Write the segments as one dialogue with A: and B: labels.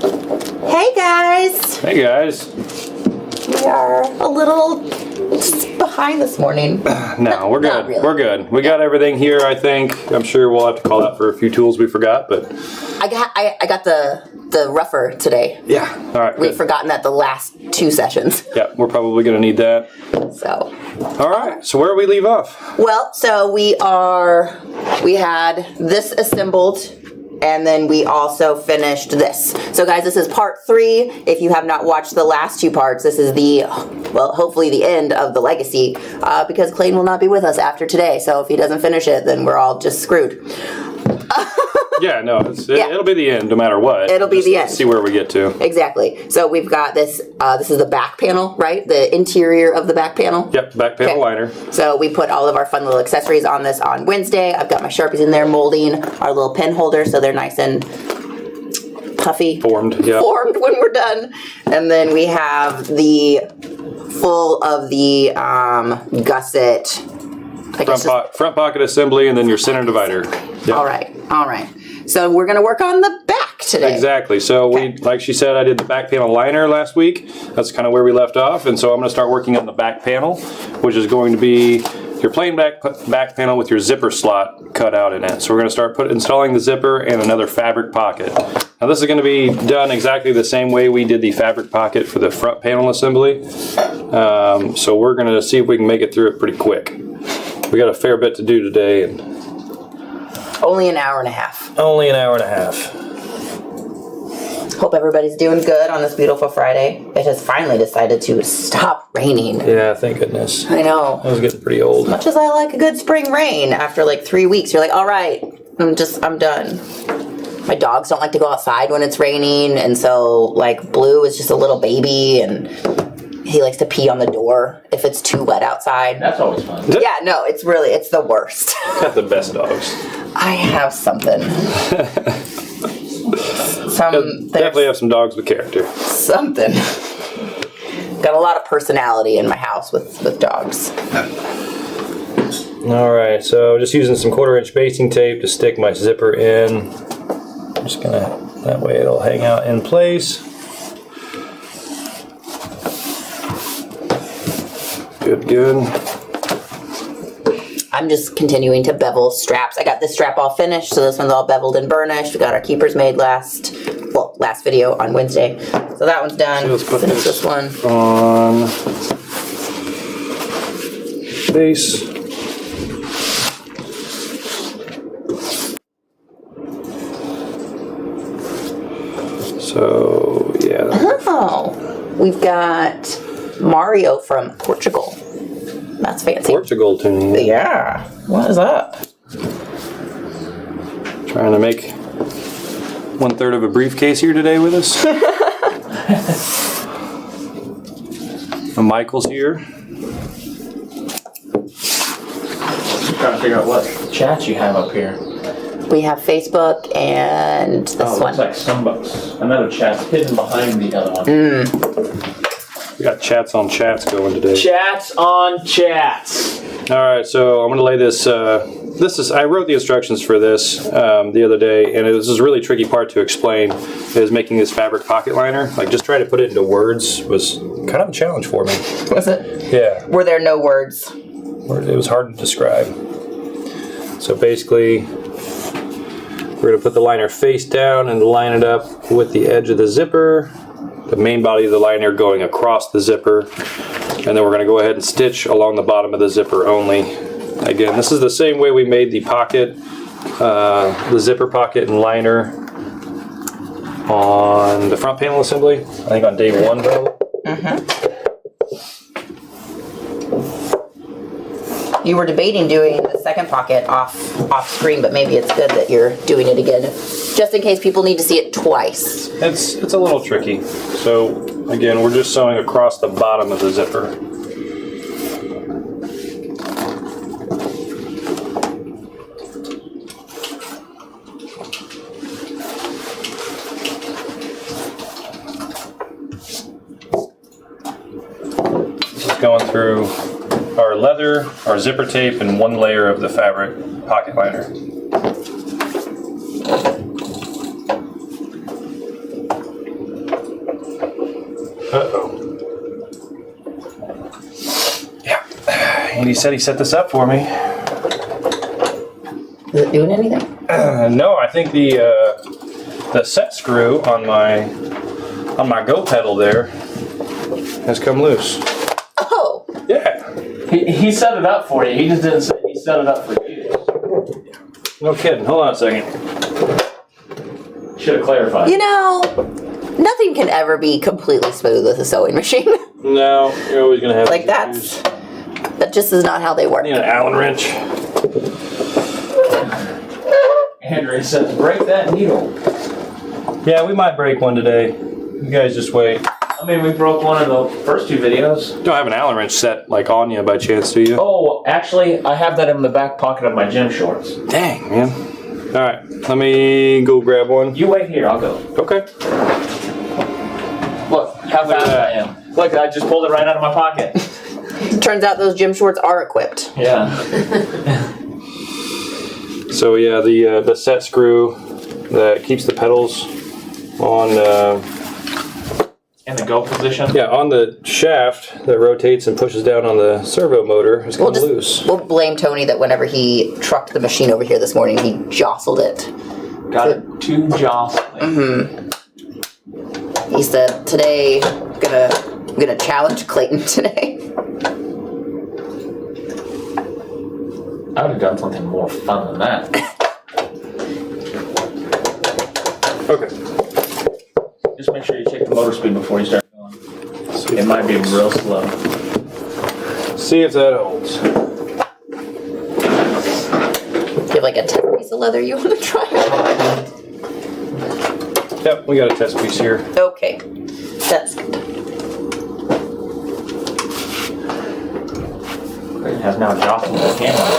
A: Hey guys!
B: Hey guys.
A: We are a little behind this morning.
B: No, we're good.
A: Really.
B: We're good. We got everything here, I think. I'm sure we'll have to call out for a few tools we forgot, but...
A: I got the rougher today.
B: Yeah. All right.
A: We've forgotten that the last 2 sessions.
B: Yeah, we're probably going to need that.
A: So.
B: All right. So where do we leave off?
A: Well, so we had this assembled, and then we also finished this. So guys, this is part 3. If you have not watched the last 2 parts, this is hopefully the end of the legacy, because Clayton will not be with us after today. So if he doesn't finish it, then we're all just screwed.
B: Yeah, no, it'll be the end no matter what.
A: It'll be the end.
B: See where we get to.
A: Exactly. So we've got this, this is the back panel, right? The interior of the back panel?
B: Yep, back panel liner.
A: So we put all of our fun little accessories on this on Wednesday. I've got my Sharpies in there molding our little pen holders so they're nice and puffy.
B: Formed, yeah.
A: Formed when we're done. And then we have the full of the gusset.
B: Front pocket assembly and then your center divider. Yep.
A: All right. So we're going to work on the back today.
B: Exactly. So like she said, I did the back panel liner last week. That's kind of where we left off. And so I'm going to start working on the back panel, which is going to be your plain back panel with your zipper slot cut out in it. So we're going to start installing the zipper and another fabric pocket. Now this is going to be done exactly the same way we did the fabric pocket for the front panel assembly. So we're going to see if we can make it through it pretty quick. We got a fair bit to do today. And
A: only an hour and a half.
B: Only an hour and a half.
A: Hope everybody's doing good on this beautiful Friday. It has finally decided to stop raining.
B: Yeah, thank goodness.
A: I know.
B: I was getting pretty old.
A: As much as I like a good spring rain, after like 3 weeks, you're like, all right, I'm done. My dogs don't like to go outside when it's raining, and so like Blue is just a little baby, and he likes to pee on the door if it's too wet outside.
C: That's always fun.
A: Yeah, no, it's the worst.
B: Got the best dogs.
A: I have something.
B: Definitely have some dogs with character.
A: Something. Got a lot of personality in my house with dogs.
B: All right, so just using some 1/4-inch basting tape to stick my zipper in. I'm just gonna, that way it'll hang out in place. Good.
A: I'm just continuing to bevel straps. I got this strap all finished, so this one's all beveled and burnished. We got our keepers made last video on Wednesday. So that one's done.
B: So let's put
A: this one
B: on base. So, yeah.
A: Oh, we've got Mario from Portugal. That's fancy.
B: Portugal tuning.
A: Yeah. What is up?
B: Trying to make 1/3 of a briefcase here today with us. Michael's here.
C: I'm trying to figure out what chats you have up here.
A: We have Facebook and this one.
C: Looks like another chat's hidden behind the other one.
B: We got chats on chats going today.
C: Chats on chats.
B: All right, so I'm going to lay this. I wrote the instructions for this the other day, and this is a really tricky part to explain. Is making this fabric pocket liner. Like just trying to put it into words was kind of a challenge for me.
A: Was it?
B: Yeah.
A: Were there no words?
B: It was hard to describe. So basically, we're going to put the liner face down and line it up with the edge of the zipper. The main body of the liner going across the zipper, and then we're going to go ahead and stitch along the bottom of the zipper only. Again, this is the same way we made the pocket, the zipper pocket and liner on the front panel assembly, I think on day 1 probably.
A: You were debating doing the second pocket off screen, but maybe it's good that you're doing it again, just in case people need to see it twice.
B: It's a little tricky. So again, we're just sewing across the bottom of the zipper. This is going through our leather, our zipper tape, and 1 layer of the fabric pocket liner. Yeah. Andy said he set this up for me.
A: Is it doing anything?
B: No, I think the set screw on my go pedal there has come loose.
A: Oh.
B: Yeah.
C: He set it up for you. He just didn't say he set it up for you.
B: No kidding. Hold on a second.
C: Should have clarified.
A: You know, nothing can ever be completely smooth with a sewing machine.
B: No, you're always gonna have
A: Like that just is not how they work.
B: need an Allen wrench.
C: Henry says, break that needle.
B: Yeah, we might break one today. You guys just wait.
C: I mean, we broke one of the first 2 videos.
B: You don't have an Allen wrench set like on you by chance, do you?
C: Oh, actually, I have that in the back pocket of my gym shorts.
B: Dang, man. All right, let me go grab one.
C: You wait here, I'll go.
B: Okay.
C: Look, how fast I am. Look, I just pulled it right out of my pocket.
A: Turns out those gym shorts are equipped.
C: Yeah.
B: So yeah, the set screw that keeps the pedals on.
C: In the go position?
B: Yeah, on the shaft that rotates and pushes down on the servo motor is come loose.
A: We'll blame Tony that whenever he trucked the machine over here this morning, he jostled it.
C: Got it too jostling.
A: He said, today, I'm gonna challenge Clayton today.
C: I would have done something more fun than that.
B: Okay.
C: Just make sure you check the motor speed before you start going. It might be real slow.
B: See if that holds.
A: Do you have like a test piece of leather you want to try?
B: Yep, we got a test piece here.
A: Okay, that's good.
C: It has now jostled the camera.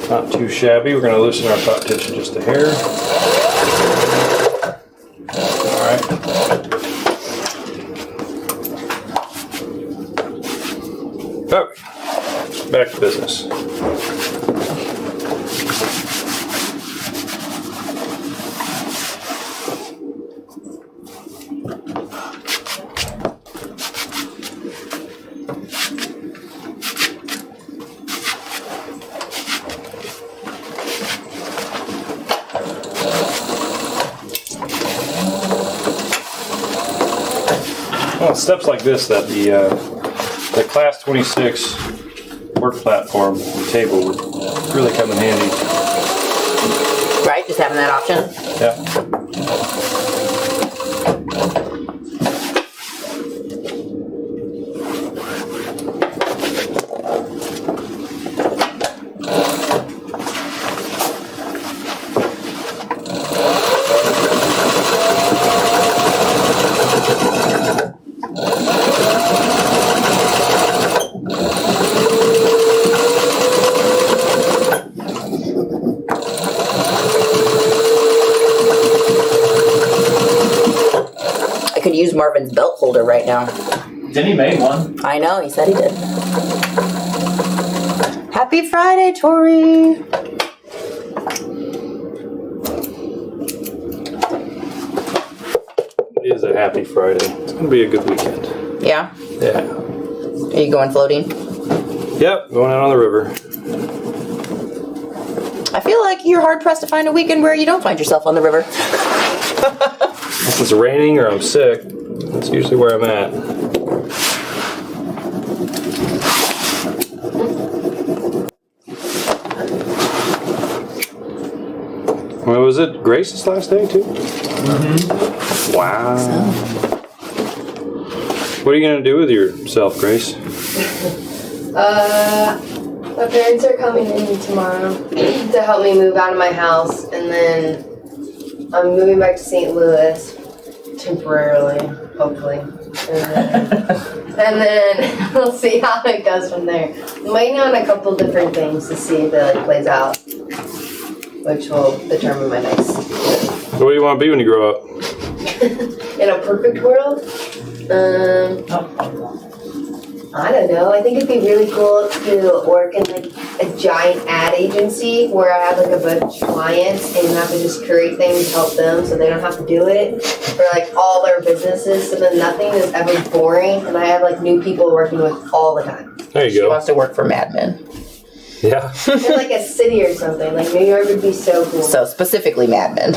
B: Not too shabby. We're going to loosen our top tension just a hair. All right. Okay. Back to business. Well, steps like this that the Class 26 work platform and table would really come in handy.
A: Right, just having that option.
B: Yeah.
A: I could use Marvin's belt holder right now.
C: Didn't he make one?
A: I know, he said he did. Happy Friday, Tori!
B: It is a happy Friday. It's going to be a good weekend.
A: Yeah?
B: Yeah.
A: Are you going floating?
B: Yep, going out on the river.
A: I feel like you're hard pressed to find a weekend where you don't find yourself on the river.
B: Unless it's raining or I'm sick, that's usually where I'm at. Well, was it Grace's last day too? Mm-hmm. Wow. What are you gonna do with yourself, Grace?
D: My parents are coming in tomorrow to help me move out of my house, and then I'm moving back to St. Louis temporarily, hopefully. And then we'll see how it goes from there. I'm waiting on a couple different things to see if it plays out, which will determine my next move.
B: What do you want to be when you grow up?
D: In a perfect world, I don't know. I think it'd be really cool to work in like a giant ad agency where I have like a bunch of clients and have to just create things to help them so they don't have to do it for like all their businesses. So then nothing is ever boring, and I have like new people working with all the time.
B: There you
A: She
B: go.
A: wants to work for Mad Men.
B: Yeah.
D: In like a city or something. Like New York would be so cool.
A: So specifically Mad Men.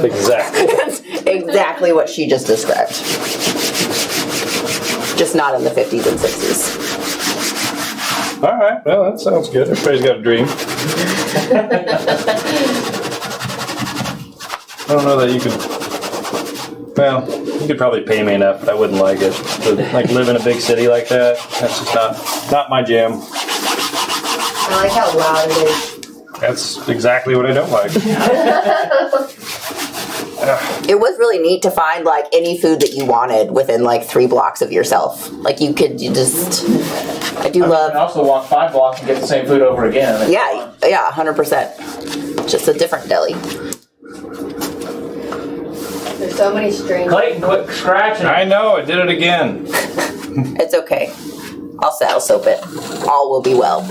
B: Exactly.
A: That's exactly what she just described. Just not in the 50s and 60s.
B: All right. Well, that sounds good. Everybody's got a dream. I don't know that you could. Well, you could probably pay me enough, but I wouldn't like it. To, like live in a big city like that. That's just not my jam.
D: I like how loud it is.
B: That's exactly what I don't like.
A: It was really neat to find like any food that you wanted within like 3 blocks of yourself. Like you just. I do
C: I
A: love.
C: can also walk 5 blocks and get the same food over again.
A: Yeah, 100%. Just a different deli.
D: There's so many strange.
C: Clayton, quit scratching.
B: I know. I did it again.
A: It's okay. I'll saddle soap it. All will be well.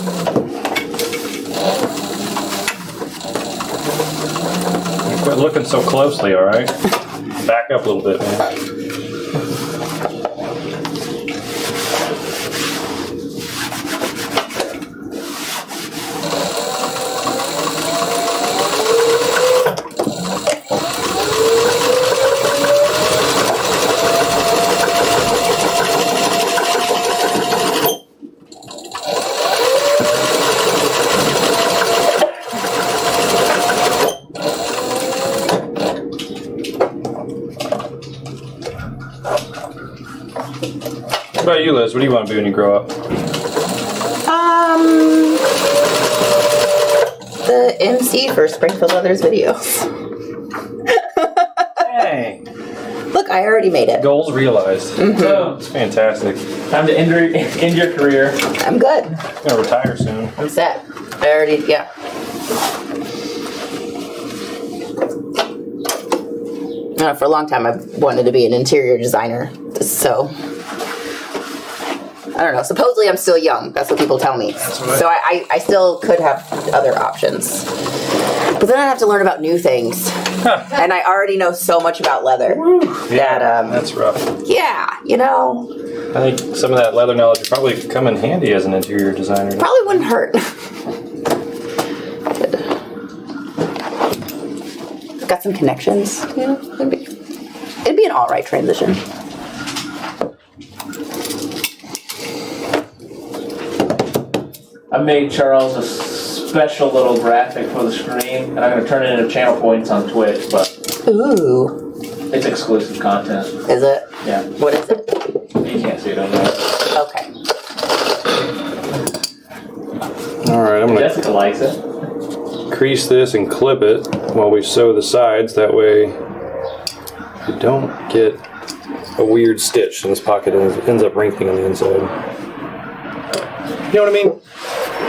B: Quit looking so closely. All right. Back up a little bit, man. What about you, Liz? What do you want to be when you grow up?
A: The MC for Springfield Others videos.
B: Hey,
A: Look, I already made it.
B: goals realized.
C: So,
B: It's fantastic.
C: time to end your career.
A: I'm good.
B: I'm gonna retire soon.
A: I'm set. I already, yeah. For a long time, I've wanted to be an interior designer. So, I don't know. Supposedly, I'm still young. That's what people tell me. So, I still could have other options. But then I have to learn about new things. And I already know so much about leather.
B: Yeah, that's rough.
A: Yeah, you know,
B: I think some of that leather knowledge would probably come in handy as an interior designer.
A: probably wouldn't hurt. Got some connections, you know, it'd be an alright transition.
C: I made Charles a special little graphic for the screen, and I'm going to turn it into channel points on Twitch, but
A: Ooh,
C: it's exclusive content.
A: is it?
C: Yeah,
A: What is it?
C: you can't see it on there.
A: Okay.
B: All right, I'm gonna
C: Jessica likes it.
B: crease this and clip it while we sew the sides. That way you don't get a weird stitch in this pocket and it ends up wrinkling on the inside. You know what I mean?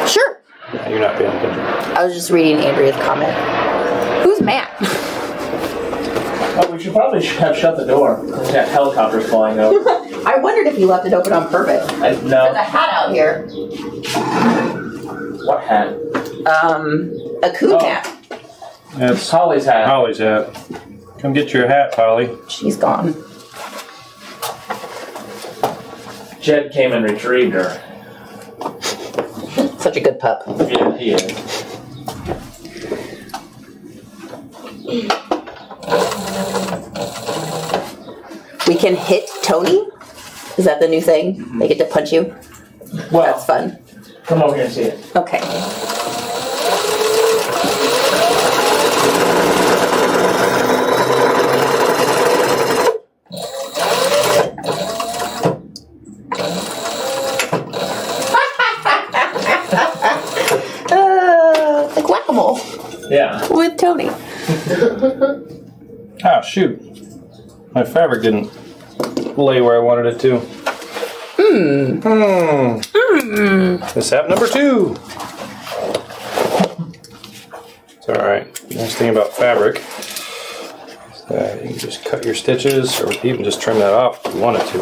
A: Sure.
B: Yeah, you're not paying attention.
A: I was just reading Andrea's comment. Who's Matt?
C: Oh, we should probably have shut the door. There's got helicopters flying over.
A: I wondered if you left it open on purpose. There's a
C: No.
A: hat out here.
C: What hat?
A: A coon
C: Oh.
A: hat.
C: It's Holly's hat.
B: Holly's hat. Come get your hat, Polly.
A: She's gone.
C: Jed came and retrieved her.
A: Such a good pup.
C: Yeah, he is.
A: We can hit Tony? Is that the new thing? They get to punch you?
C: Well,
A: That's fun.
C: come over here and see it.
A: Okay. Like whack-a-mole
C: Yeah.
A: with Tony.
B: Oh, shoot. My fabric didn't lay where I wanted it to. Mishap number 2. It's alright. Nice thing about fabric is You can just cut your stitches, or even just trim that off if you wanted to.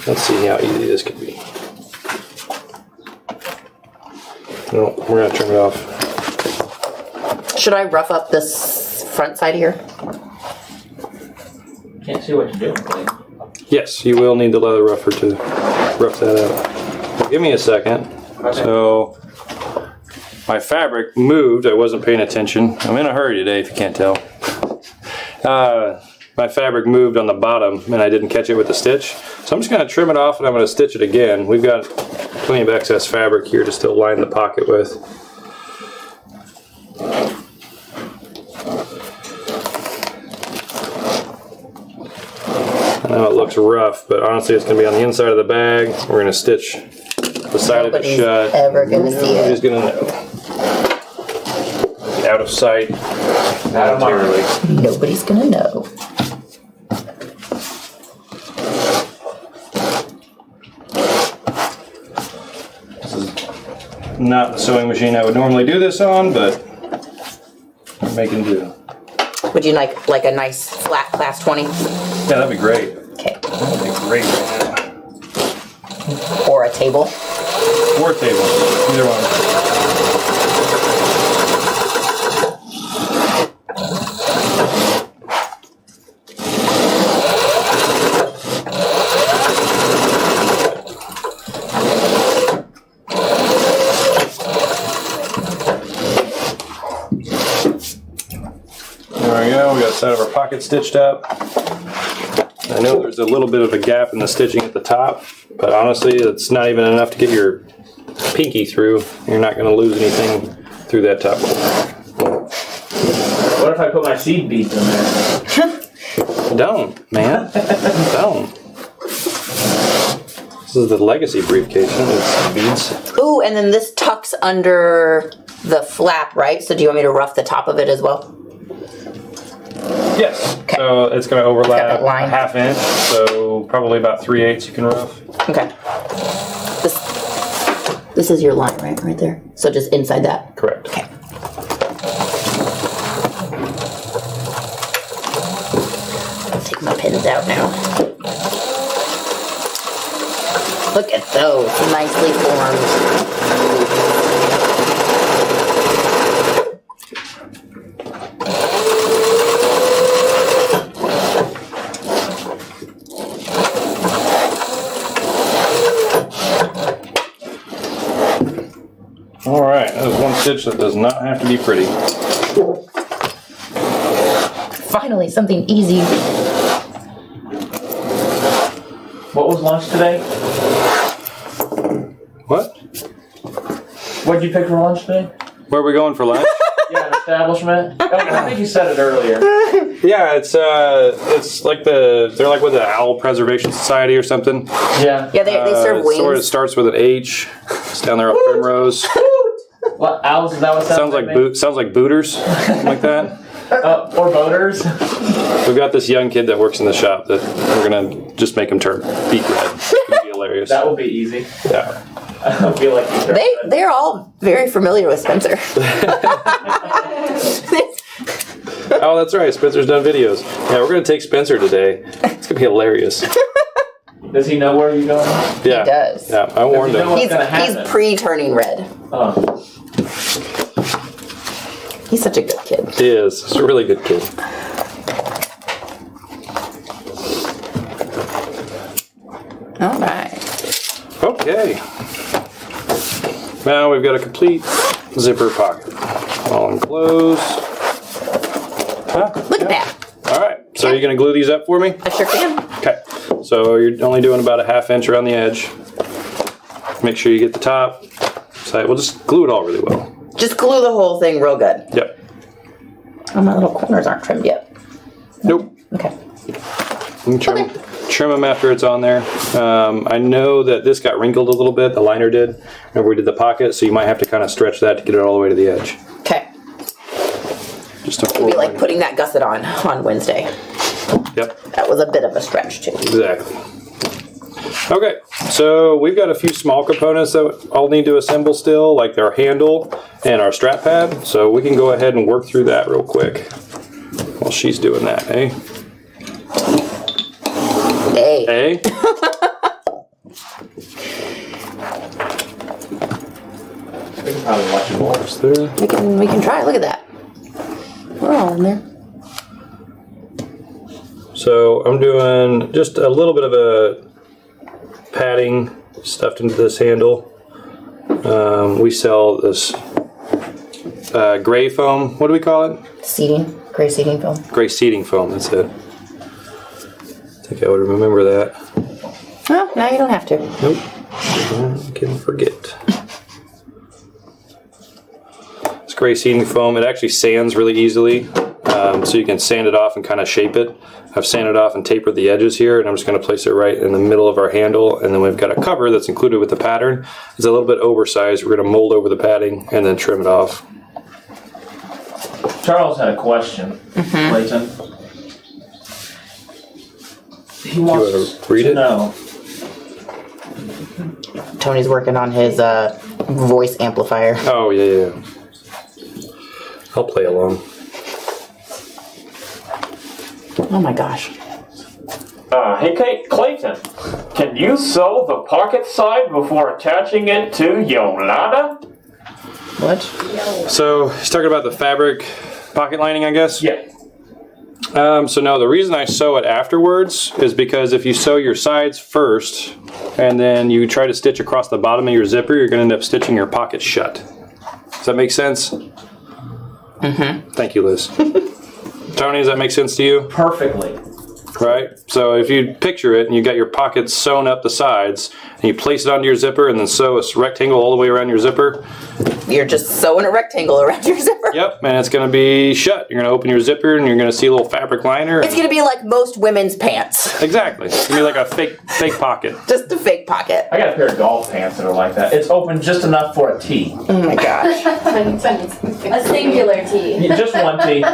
B: Let's see how easy this could be. No, we're gonna trim it off.
A: Should I rough up this front side here?
C: Can't see what you're doing, Clayton.
B: Yes, you will need the leather rougher to rough that up. Well, give me a second.
C: Okay.
B: So, my fabric moved. I wasn't paying attention. I'm in a hurry today, if you can't tell. My fabric moved on the bottom, and I didn't catch it with the stitch. So I'm just going to trim it off, and I'm going to stitch it again. We've got plenty of excess fabric here to still line the pocket with. I know it looks rough, but honestly it's going to be on the inside of the bag. We're going to stitch the side of it shut.
A: Ever gonna see it.
B: Nobody's going to know. Out of sight.
C: Out of mind.
A: Nobody's gonna know.
B: This is not the sewing machine I would normally do this on, but I'm making do.
A: Would you like a nice flat class 20?
B: Yeah, that'd be great.
A: Okay.
B: That'd be great right now.
A: Or a table?
B: Or table. Either one. There we go, we got the side of our pocket stitched up. I know there's a little bit of a gap in the stitching at the top, but honestly it's not even enough to get your pinky through. You're not going to lose anything through that top.
C: What if I put my seed beads in there?
B: Don't, man. Don't. This is the legacy briefcase, it's beads.
A: Ooh, and then this tucks under the flap, right? So do you want me to rough the top of it as well?
B: Yes.
A: Okay.
B: So it's going to overlap
A: that line.
B: a half inch, so probably about 3/8 you can rough.
A: Okay. This is your line, right? Right there. So just inside that.
B: Correct.
A: Okay. I'll take my pins out now. Look at those, nicely formed.
B: All right, that is one stitch that does not have to be pretty.
A: Finally, something easy.
C: What was lunch today?
B: What?
C: What did you pick for lunch today?
B: Where are we going for lunch?
C: Yeah, an establishment. Oh, I think you said it earlier.
B: Yeah, it's like they're like with the Owl Preservation Society or something.
C: Yeah.
A: Yeah, they serve wings.
B: Sort of starts with an H. It's down there up Primrose.
C: What, owls? Is that what
B: Sounds like sounds like booters, something like that.
C: Or boaters?
B: We've got this young kid that works in the shop that we're gonna just make him turn beet red. It's gonna be hilarious.
C: That will be easy.
B: Yeah.
C: I don't feel like you
A: They're all very familiar with Spencer.
B: Oh, that's right. Spencer's done videos. Yeah, we're gonna take Spencer today. It's gonna be hilarious.
C: Does he know where you're going?
B: Yeah.
A: He does.
B: Yeah, I warned
C: Does he know
B: him.
C: what's
A: He's
C: gonna happen?
A: pre-turning red.
C: Oh.
A: He's such a good kid.
B: He is. He's a really good kid.
A: All right.
B: Okay. Now we've got a complete zipper pocket. All enclosed.
A: Look at that.
B: All right. So you're going to glue these up for me?
A: I sure can.
B: Okay. So you're only doing about a half inch around the edge. Make sure you get the top. So we'll just glue it all really well.
A: Just glue the whole thing real good.
B: Yep.
A: Oh, my little corners aren't trimmed yet.
B: Nope.
A: Okay.
B: You can trim them after it's on there. I know that this got wrinkled a little bit. The liner did. Remember we did the pocket, so you might have to kind of stretch that to get it all the way to the edge.
A: Okay.
B: Just to
A: It'd be like putting that gusset on Wednesday.
B: Yep.
A: That was a bit of a stretch too.
B: Exactly. Okay, so we've got a few small components that I'll need to assemble still, like our handle and our strap pad. So we can go ahead and work through that real quick while she's doing that, eh?
A: Hey.
B: Eh?
C: We can probably watch it more.
B: There.
A: We can try. Look at that. We're all in there.
B: So I'm doing just a little bit of a padding stuffed into this handle. We sell this gray foam. What do we call it?
A: Seating. Gray seating film.
B: Gray seating foam. That's it. I think I would remember that.
A: Oh, now you don't have to.
B: Nope. I can forget. It's gray seating foam. It actually sands really easily, so you can sand it off and kind of shape it. I've sanded off and tapered the edges here, and I'm just going to place it right in the middle of our handle, and then we've got a cover that's included with the pattern. It's a little bit oversized. We're going to mold over the padding and then trim it off.
C: Charles had a question, Clayton. He wants
B: wanna read
C: to
B: it?
C: know.
A: Tony's working on his voice amplifier.
B: Oh, yeah. I'll play along.
A: Oh my gosh.
C: Hey Clayton, can you sew the pocket side before attaching it to Yolanda?
A: What?
B: So he's talking about the fabric pocket lining, I guess?
C: Yeah.
B: So no, the reason I sew it afterwards is because if you sew your sides first and then you try to stitch across the bottom of your zipper, you're going to end up stitching your pocket shut. Does that make sense? Mm-hmm. Thank you, Liz. Tony, does that make sense to you?
C: Perfectly.
B: Right? So if you picture it and you got your pockets sewn up the sides and you place it onto your zipper and then sew a rectangle all the way around your zipper.
A: You're just sewing a rectangle around your zipper.
B: Yep, and it's going to be shut. You're going to open your zipper and you're going to see a little fabric liner.
A: It's going to be like most women's pants.
B: Exactly. It's going to be like a fake pocket.
A: Just a fake pocket.
C: I got a pair of golf pants that are like that. It's open just enough for a tee.
A: Oh my gosh.
E: A singular T.
C: Just one tee.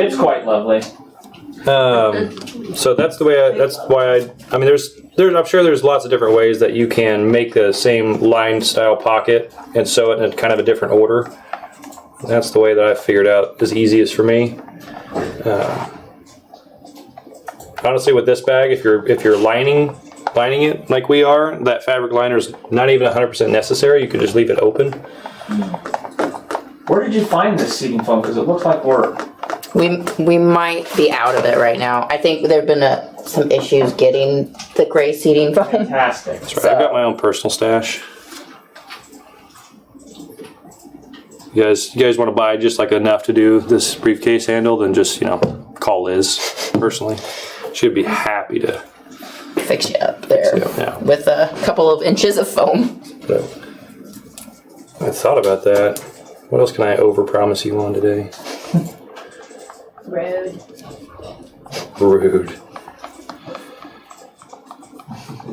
C: It's quite lovely.
B: So that's the way. That's why I mean, there's. I'm sure there's lots of different ways that you can make the same lined style pocket and sew it in kind of a different order. That's the way that I figured out is easiest for me. Honestly, with this bag, if you're lining it like we are, that fabric liner is not even 100% necessary. You could just leave it open.
C: Where did you find this seating foam? Because it looks like
A: We might be out of it right now. I think there have been some issues getting the gray seating foam.
C: fantastic.
B: That's right. I've got my own personal stash. You guys want to buy just like enough to do this briefcase handle, then just call Liz personally. She'd be happy to
A: Fix you up there
B: yeah.
A: with a couple of inches of foam.
B: But I thought about that. What else can I overpromise you on today? Rude.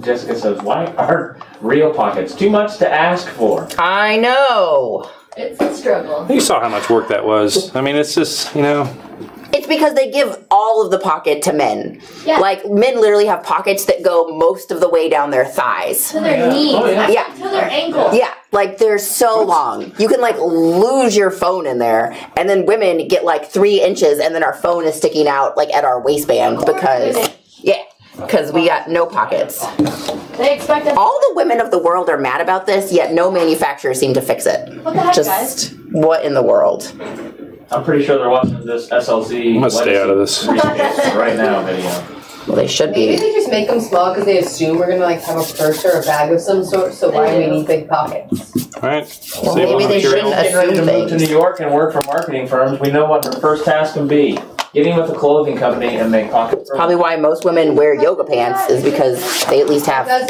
C: Jessica says, why are real pockets too much to ask for?
A: I know.
E: It's a struggle.
B: You saw how much work that was. I mean, it's just,
A: It's because they give all of the pocket to men.
E: Yeah.
A: Like, men literally have pockets that go most of the way down their thighs.
E: To their knees.
C: Oh, yeah.
A: Yeah.
E: To their ankles.
A: Yeah, like they're so long. You can like lose your phone in there, and then women get like 3 inches, and then our phone is sticking out like at our waistband because we got no pockets.
E: They expect us.
A: All the women of the world are mad about this, yet no manufacturer seem to fix it.
E: What the heck,
A: Just
E: guys?
A: what in the world?
C: I'm pretty sure they're watching this SLZ.
B: I'm gonna stay out of this.
C: Briefcase right now video.
A: Well, they should
D: Maybe
A: be.
D: they just make them small because they assume we're gonna like have a purse or a bag of some sort. So why do we need big pockets?
B: All right.
A: Well,
B: Save
A: maybe
B: on
A: they
B: material.
A: shouldn't
C: Getting ready to move to
A: things.
C: New York and work for marketing firms. We know what their first task can be. Getting with a clothing company and make pockets.
A: Probably why most women wear yoga pants is because they at least have a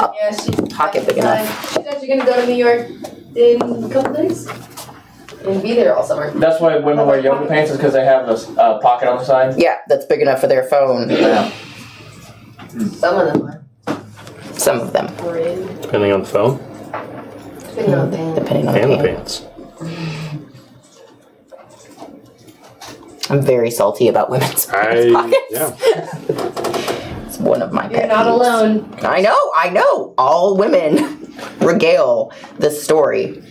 A: pocket big enough.
D: She's actually gonna go to New York in a couple days and be there all summer.
C: That's why women wear yoga pants is because they have a pocket on the side.
A: Yeah, that's big enough for their phone.
C: Yeah.
D: Some of them are.
A: Some of them,
D: Rude.
B: Depending on the phone
D: Depending on the band.
A: depending on
B: and the
A: the pant.
B: pants.
A: I'm very salty about women's
B: I
A: pockets.
B: yeah.
A: It's one of my
E: You're
A: pet
E: not
A: peeves.
E: alone.
A: I know. All women regale this story.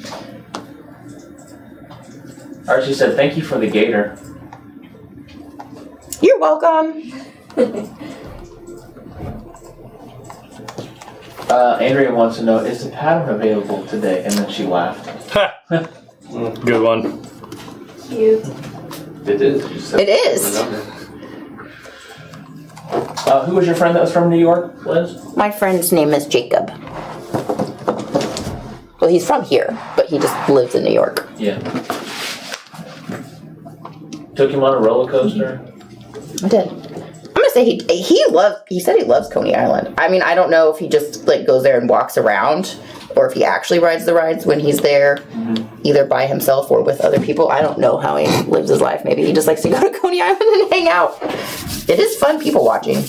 C: Archie said, "Thank you for the gator."
A: You're welcome.
C: Andrea wants to know, is the pattern available today? And then she laughed.
B: Good one.
E: Cute.
F: It is. You said
A: It is.
C: Who was your friend that was from New York, Liz?
A: My friend's name is Jacob. Well, he's from here, but he just lives in New York.
C: Yeah. Took him on a roller coaster.
A: I did. I'm gonna say he said he loves Coney Island. I mean, I don't know if he just like goes there and walks around or if he actually rides the rides when he's there, either by himself or with other people. I don't know how he lives his life. Maybe he just likes to go to Coney Island and hang out. It is fun people watching.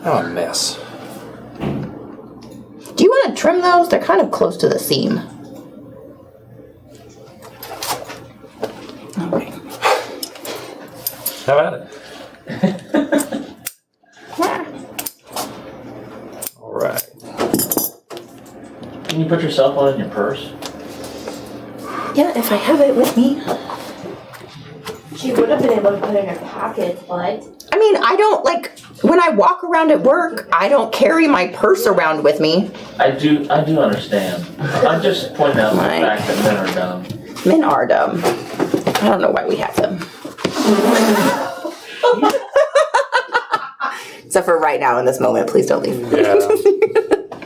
B: Oh, a mess.
A: Do you want to trim those? They're kind of close to the seam. Okay.
B: How about it? All right.
C: Can you put your cell phone in your purse?
A: Yeah, if I have it with me.
E: She would have been able to put it in her pocket, but
A: I mean, I don't like when I walk around at work, I don't carry my purse around with me.
C: I do understand. I'm just pointing out the
A: Right.
C: fact that men are dumb.
A: Men are dumb. I don't know why we have them. Except for right now in this moment, please don't leave.
B: Yeah.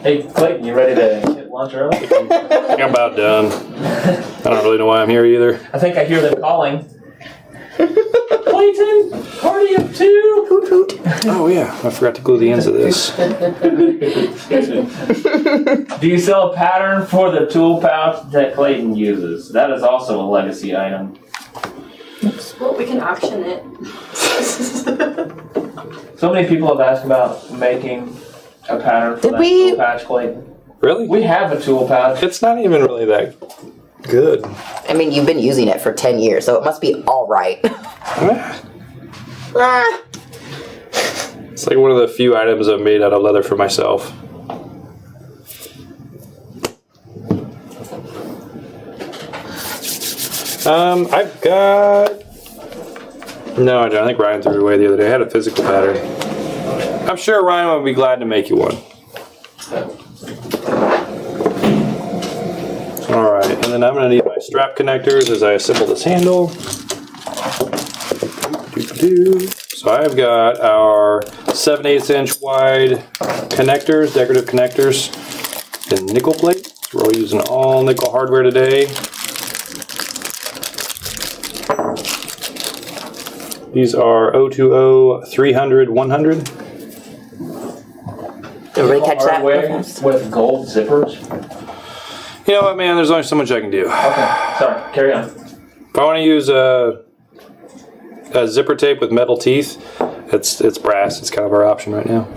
C: Hey, Clayton, you ready to hit lunch early?
B: I'm about done. I don't really know why I'm here either.
C: I think I hear them calling. Clayton, party of two.
A: Hoot hoot.
B: Oh, yeah. I forgot to glue the ends of this.
C: Do you sell a pattern for the tool pouch that Clayton uses? That is also a legacy item.
E: well, we can auction it.
C: So many people have asked about making a pattern for
A: Did
C: that
A: we-
C: tool pouch, Clayton.
B: Really?
C: We have a tool pouch.
B: It's not even really that good.
A: I mean, you've been using it for 10 years, so it must be all right. Ah.
B: It's like one of the few items I've made out of leather for myself. I've got... No, I don't. I think Ryan threw it away the other day. I had a physical pattern. I'm sure Ryan would be glad to make you one. Alright, and then I'm going to need my strap connectors as I assemble this handle. So I've got our 7/8 inch wide connectors, decorative connectors, in nickel plate. So we're all using all nickel hardware today. These are 020, 300, 100.
A: Did everybody catch that?
C: Hardware with gold zippers.
B: You know what, man? There's only so much I can do.
C: Okay, sorry. Carry on.
B: If I want to use a zipper tape with metal teeth, it's brass. It's kind of our option right now.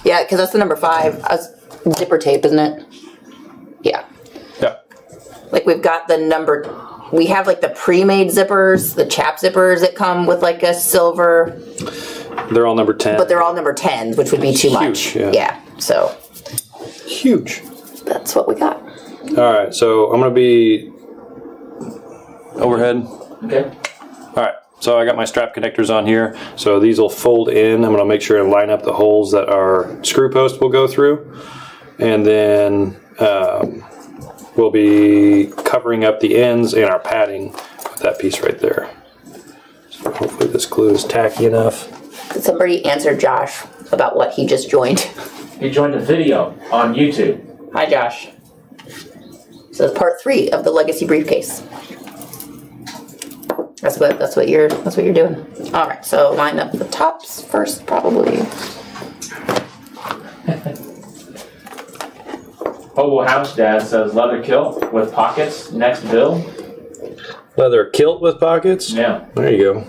A: Yeah, because that's the number 5. Zipper tape, isn't it? Yeah.
B: Yeah.
A: Like we've got the number... We have like the pre-made zippers, the chap zippers that come with like a silver...
B: They're all number 10.
A: But they're all number 10s, which would be too much.
B: Huge, yeah.
A: So
B: Huge.
A: that's what we got.
B: All right, so I'm going to be overhead.
C: Okay.
B: All right, so I got my strap connectors on here. So these will fold in. I'm going to make sure and line up the holes that our screw post will go through. And then we'll be covering up the ends and our padding with that piece right there. So hopefully this glue is tacky enough.
A: Did somebody answer Josh about what he just joined?
C: He joined a video on YouTube.
A: Hi, Josh. So it's part 3 of the Legacy Briefcase. That's what you're doing. All right, so line up the tops first, probably.
C: Hobo House Dad says leather kilt with pockets. Next bill.
B: Leather kilt with pockets?
C: Yeah.
B: There you go.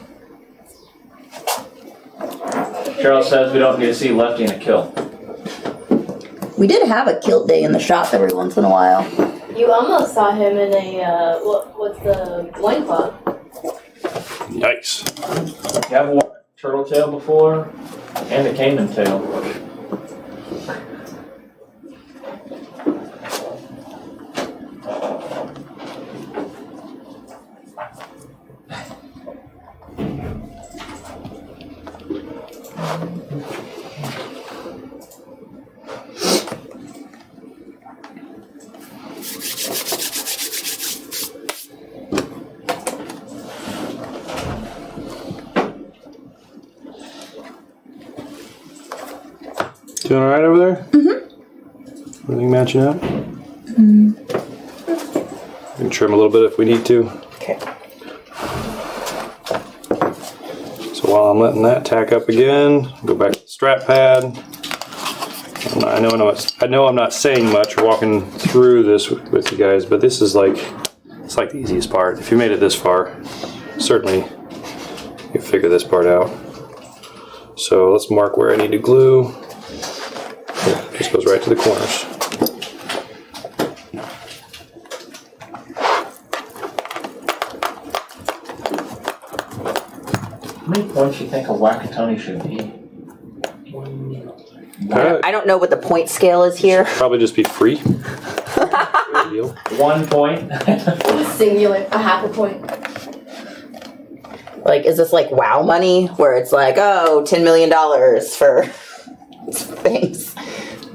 C: Cheryl says we don't get to see Lefty in a kilt.
A: We did have a kilt day in the shop every once in a while.
E: You almost saw him in a, what's the loincloth?
B: Nice.
C: You have turtle tail before, and a caiman tail.
B: Doing all right over there? Mm-hmm. Everything matching up? Mm-hmm. We can trim a little bit if we need to.
A: Okay.
B: So while I'm letting that tack up again, go back to the strap pad. And I know I'm not saying much or walking through this with you guys, but this is like, it's like the easiest part. If you made it this far, certainly you figure this part out. So let's mark where I need to glue. Just goes right to the corners.
C: How many points do you think a Wakatoni should be?
A: I don't know what the point scale is here.
B: Probably just be free. Good deal.
C: 1 point.
E: Singular, a half a point.
A: Like, is this like WoW money where it's like, oh, $10 million for things,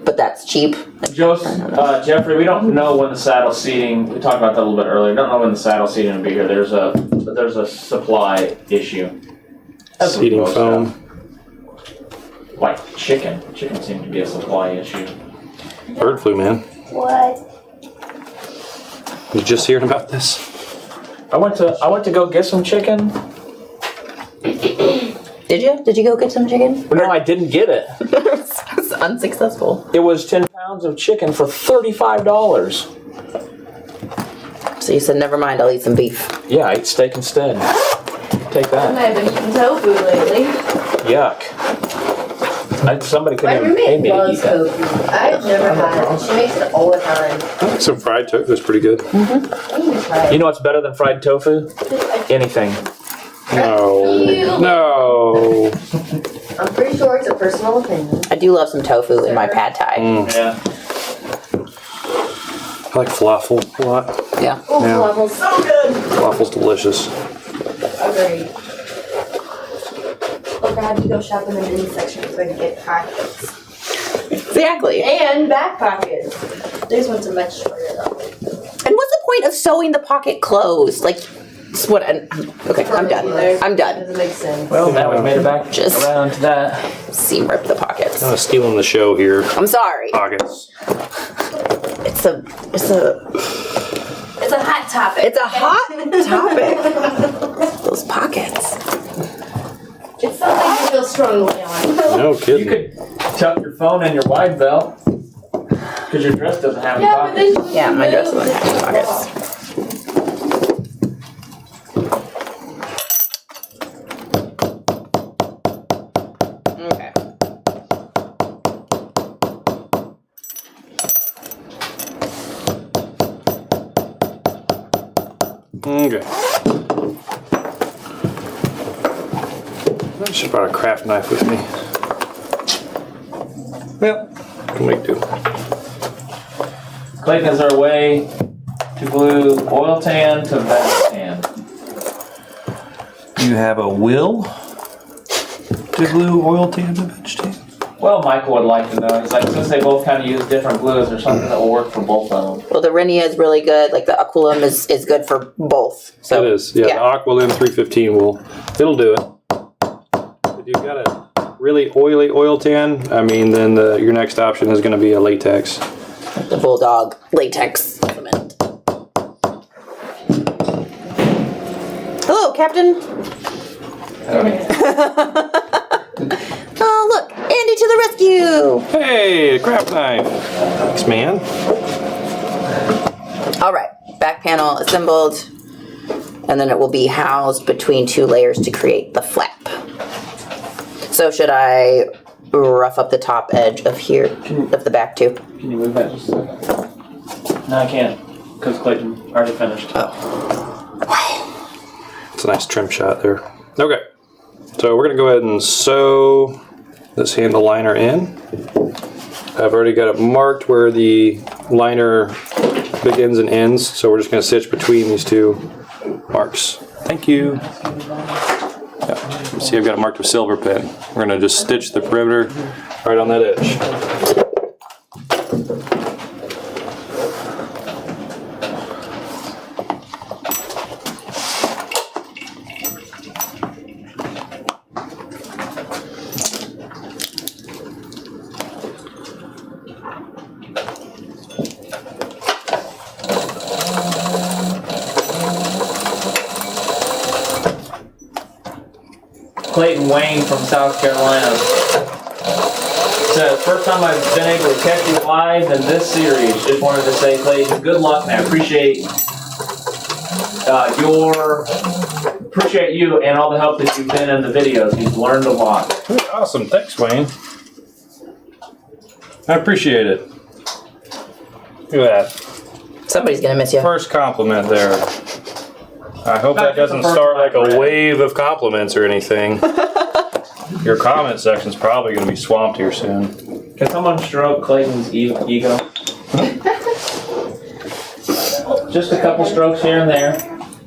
A: but that's cheap?
C: Jeffrey, we don't know when the saddle seating. We talked about that a little bit earlier. We don't know when the saddle seating will be here. There's a supply issue.
B: Seating foam.
C: Like chicken. Chicken seemed to be a supply issue.
B: Bird flu, man.
E: What?
B: You just hearing about this?
C: I went to go get some chicken.
A: Did you? Did you go get some chicken?
C: No, I didn't get it.
A: It was unsuccessful.
C: It was 10 pounds of chicken for $35.
A: So you said, never mind, I'll eat some beef.
C: Yeah, I ate steak instead. Take
E: And
C: that.
E: I've been eating tofu lately.
C: Yuck. Somebody
D: My
C: couldn't even pay
D: roommate
C: me to
D: loves
C: eat that.
D: tofu. I've never had it. She makes it all the time.
B: Some fried tofu is pretty good.
D: I need to try it.
C: You know what's better than fried tofu? Anything.
B: No. No.
D: I'm pretty sure it's a personal opinion.
A: I do love some tofu in my pad thai.
C: Yeah.
B: I like falafel a lot.
A: Yeah.
D: Oh,
B: Yeah.
D: falafel, so good.
B: Falal's delicious.
D: Agreed.
E: Look, I had to go shop in the mini section so I could get pockets.
A: Exactly.
D: And back pockets.
E: These ones are much shorter though.
A: And what's the point of sewing the pocket closed? Like, it's what? Okay, I'm done. I'm done.
D: Doesn't make sense.
C: Well, now we've made it back
A: Just-
C: around to that.
A: Seam rip the pockets.
B: Kind of stealing the show here.
A: I'm sorry.
B: Pockets.
A: It's a
E: It's a hot topic.
A: It's a hot topic. Those pockets.
E: It's something you feel strongly on.
B: No
C: You
B: kidding.
C: could tuck your phone in your wide belt because your dress doesn't have any
E: Yeah, but
C: pockets.
E: then
A: Yeah, my dress doesn't have pockets. Okay.
B: Okay. I should have brought a craft knife with me. Well, can make do.
C: Clayton, is there a way to glue oil tan to bevel tan?
B: You have a will to glue oil tan to veg tan?
C: Well, Michael would like to know. He's like, since they both kind of use different glues, there's something that will work for both of them.
A: Well, the Renia is really good. Like the Aquilum is good for both. So
B: It is. Yeah, the Aqualum 315 it'll do it. If you've got a really oily oil tan, I mean, then your next option is going to be a latex.
A: The Bulldog latex element. Hello, Captain. Oh, look, Andy to the rescue.
B: Hey, a craft knife. Thanks, man.
A: All right, back panel assembled, and then it will be housed between two layers to create the flap. So should I rough up the top edge of here, of the back too?
C: Can you move that just a second? No, I can't, because Clayton already finished.
B: It's a nice trim shot there. Okay. So we're going to go ahead and sew this handle liner in. I've already got it marked where the liner begins and ends, so we're just going to stitch between these two marks. Thank you. Yeah. See, I've got it marked with silver pen. We're going to just stitch the perimeter right on that edge.
C: Clayton Wayne from South Carolina says, first time I've been able to catch you live in this series. Just wanted to say, Clayton, good luck, man. Appreciate you and all the help that you've been in the videos. You've learned a lot.
B: Awesome. Thanks, Wayne. I appreciate it. Look at that.
A: Somebody's gonna miss you.
B: First compliment there. I hope that doesn't start like a wave of compliments or anything. Your comment section's probably going to be swamped here soon.
C: Can someone stroke Clayton's ego? Just a couple strokes here and there.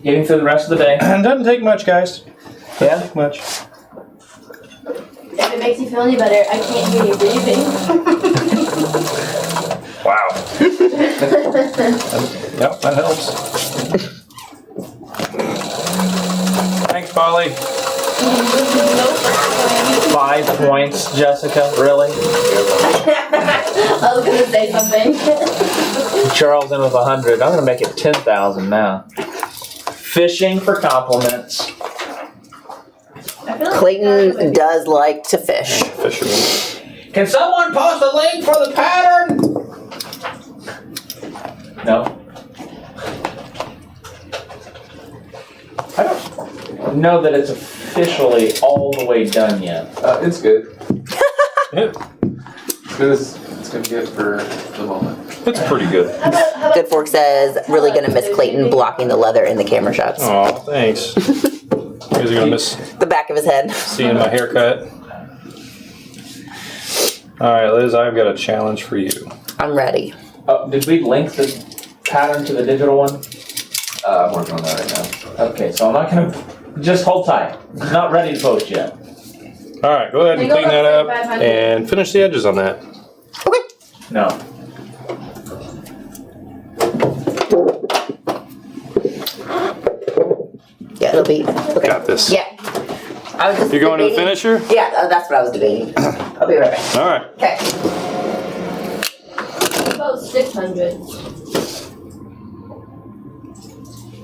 C: Getting through the rest of the day.
B: It doesn't take much, guys.
C: Yeah?
B: Take much.
E: If it makes you feel any better, I can't hear you breathing.
B: Wow. Yep, that helps. Thanks, Polly.
C: 5 points, Jessica. Really?
E: I was gonna say something.
C: Charles in with 100. I'm gonna make it 10,000 now. Fishing for compliments.
E: I feel like
A: Clayton does like to fish.
B: Fisherman.
C: Can someone post a link for the pattern? No. I don't know that it's officially all the way done yet.
F: It's good.
B: Yeah,
F: As good as it's gonna get for the moment.
B: it's pretty good.
A: Good Fork says, really gonna miss Clayton blocking the leather in the camera shots.
B: Aw, thanks. You guys are going to miss
A: The back of his head.
B: seeing my haircut. Alright, Liz, I've got a challenge for you.
A: I'm ready.
C: Did we link the pattern to the digital one?
F: I'm working on that right now.
C: Okay, so I'm not gonna, just hold tight. It's not ready to post yet.
B: Alright, go ahead and clean that up and finish the edges on that.
A: Okay.
C: No.
A: Yeah, it'll be. Okay.
B: Got this.
A: Yeah. I was just
B: You're going to the
A: debating-
B: finisher?
A: Yeah, that's what I was debating. I'll be right back.
B: Alright.
A: Okay.
E: about 600.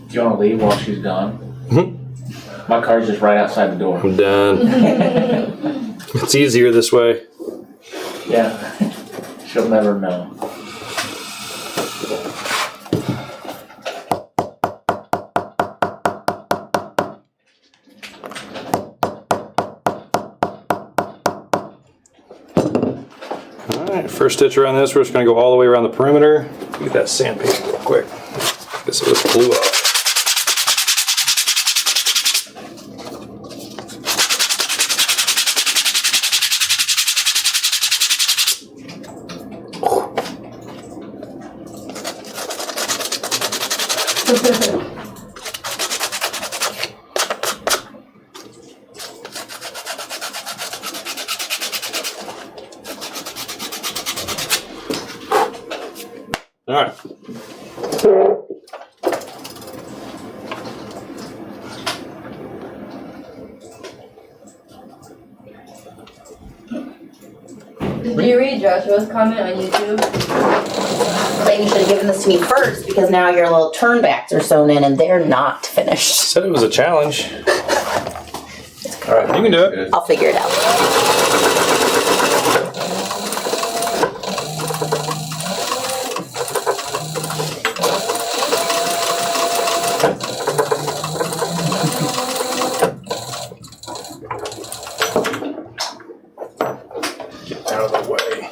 C: Do you want to leave while she's gone? My car's just right outside the door.
B: I'm done. It's easier this way.
C: Yeah. She'll never know.
B: Alright, first stitch around this, we're just going to go all the way around the perimeter. Get that sandpaper real quick. Guess it was blew up. Alright.
E: Did you read Joshua's comment on YouTube?
A: Clayton, you should have given this to me first because now your little turnbacks are sewn in and they're not finished.
B: Said it was a challenge. Alright, you can do it.
A: I'll figure it out.
B: Get out of the way.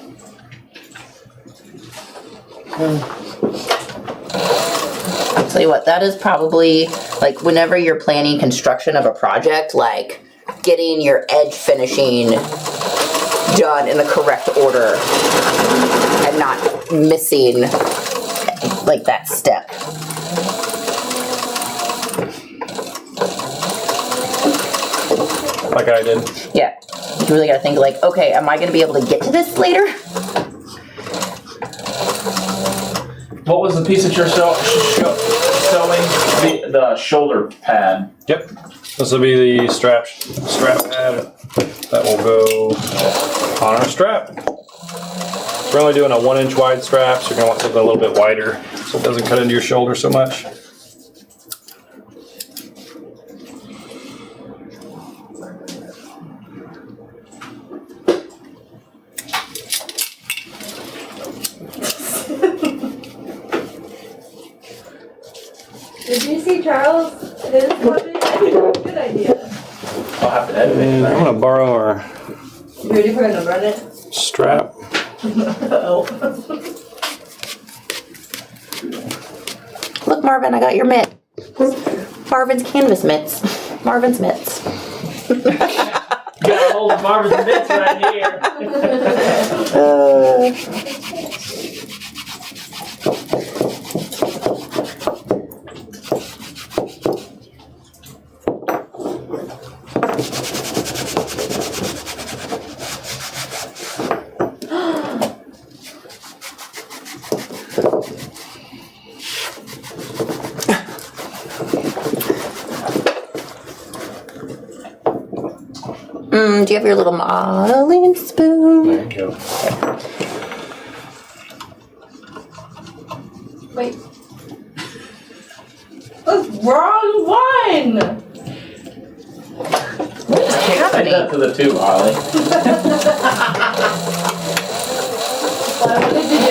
A: I'll tell you what, that is probably like whenever you're planning construction of a project, like getting your edge finishing done in the correct order and not missing like that step.
B: Like I did.
A: Yeah, you really gotta think like, okay, am I gonna be able to get to this later?
C: What was the piece that you're sewing? The shoulder pad.
B: Yep. This will be the strap pad that will go on our strap. We're only doing a 1 inch wide strap, so you're gonna want something a little bit wider so it doesn't cut into your shoulder so much.
E: Did you see Charles? His company? Good idea.
C: I'll have to edit
B: And
C: it.
B: I'm gonna borrow our
E: You ready for him to run it?
B: strap.
E: Uh-oh.
A: Look, Marvin, I got your mitt. Marvin's canvas mitts. Marvin's mitts.
C: Got a hold of Marvin's bits right here.
A: Do you have your little modeling spoon?
B: There you go.
E: Wait. That's wrong one!
A: What is
C: Take
A: happening?
C: that to the tube, Ollie.
E: Why would you do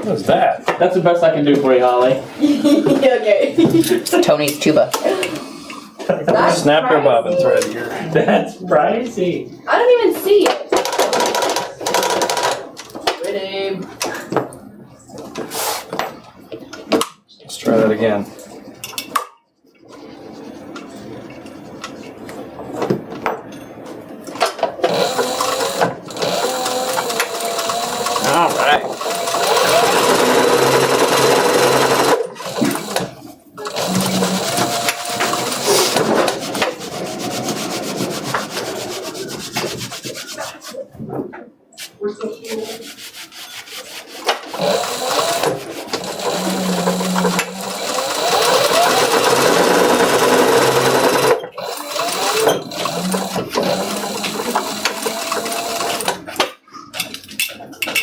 B: What is that?
C: That's the best I can do for you, Holly.
E: Okay.
A: Tony's tuba.
E: That's
B: Snap your
E: pricey.
B: bobbin thread here.
C: That's pricey.
E: I don't even see it. Pretty.
B: Let's try that again. All right.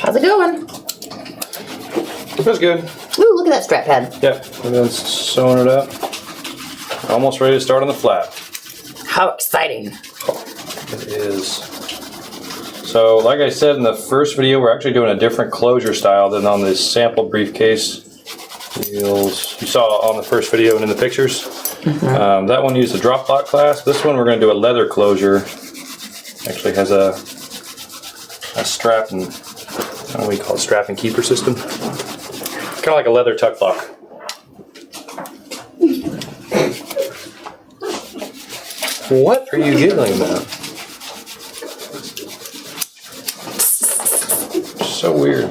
A: How's it going?
B: Feels good.
A: Ooh, look at that strap pad.
B: Yep, and then sewing it up. Almost ready to start on the flat.
A: How exciting.
B: It is. So, like I said in the first video, we're actually doing a different closure style than on this sample briefcase deals you saw on the first video and in the pictures. That one used a drop lock clasp. This one we're going to do a leather closure. Actually has a strap and, I don't know what you call it, strap and keeper system. Kind of like a leather tuck lock. What are you giggling about? So weird.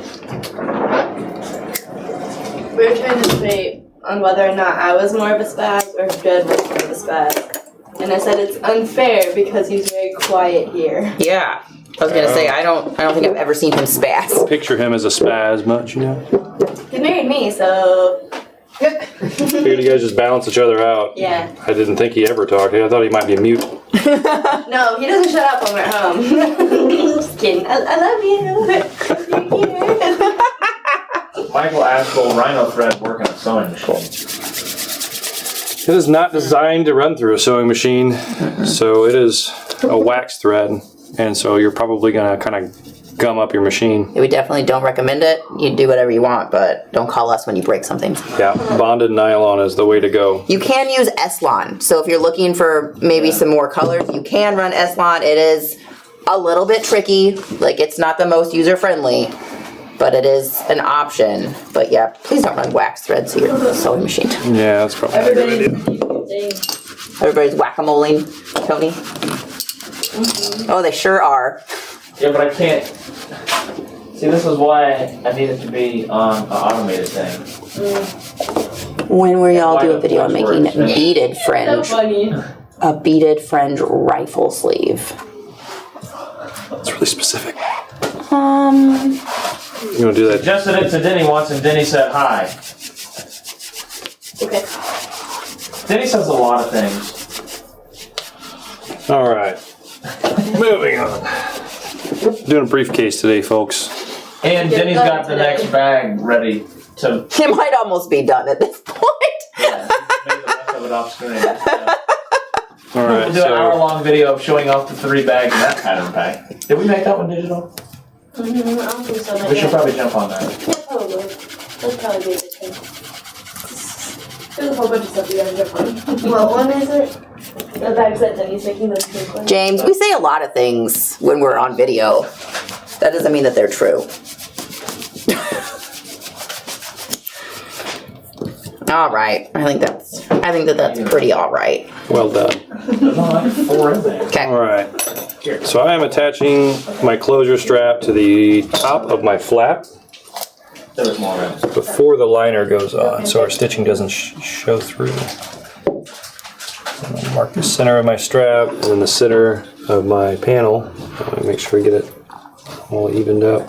E: We were trying to debate on whether or not I was more of a spaz or if Jed was more of a spaz. And I said it's unfair because he's very quiet here.
A: Yeah. I was gonna say I don't think I've ever seen him spaz.
B: Picture him as a spaz much, you know?
E: He married me, so
B: Figured you guys just balance each other out.
E: yeah.
B: I didn't think he ever talked. I thought he might be mute.
E: No, he doesn't shut up when we're at home. Just kidding. I love you. You're here.
C: Michael asked, will rhino thread work in a sewing machine?
B: It is not designed to run through a sewing machine, so it is a wax thread, and so you're probably gonna kind of gum up your machine.
A: We definitely don't recommend it. You do whatever you want, but don't call us when you break something.
B: Yeah, bonded nylon is the way to go.
A: You can use Eslon. So if you're looking for maybe some more colors, you can run Eslon. It is a little bit tricky. Like, it's not the most user-friendly. but it is an option. But yeah, please don't run wax threads through your sewing machine.
B: Yeah, that's probably not a good idea.
A: Everybody's whack-a-moling, Tony. Oh, they sure are.
C: Yeah, but I can't. See, this is why I need it to be on an automated thing.
A: When will y'all
C: Why
A: do a
C: don't
A: video on
C: flex
A: making
C: works?
A: beaded
E: So
A: fringe?
E: funny.
A: A beaded fringe rifle sleeve.
B: That's really specific.
A: Um,
B: You want to do that?
C: Suggested it to Denny once, and Denny said hi.
E: Okay.
C: Denny says a lot of things.
B: All right. Moving on. Doing a briefcase today, folks.
C: And
E: Get
C: Denny's
E: done
C: got the
E: today.
C: next bag ready to.
A: it might almost be done at this point.
C: Yeah, make the rest of it off screen. Yeah.
B: All
C: We'll
B: right.
C: do an
B: So
C: hour-long video of showing off the 3 bags in that pattern bag. Did we make that one digital?
E: I don't think so.
C: We should probably jump on that.
E: Yeah, probably. That'd probably be a good thing. There's a whole bunch of stuff you gotta jump on.
D: What one is it?
E: The bags that Denny's making those pink ones.
A: James, we say a lot of things when we're on video. That doesn't mean that they're true. All right. I think that's pretty all right.
B: well done.
C: There's only like 4 in there.
A: Okay.
B: All right. So I am attaching my closure strap to the top of my flap
C: There was more in it.
B: before the liner goes on, so our stitching doesn't show through. And I'll mark the center of my strap and then the center of my panel. I want to make sure we get it all evened up.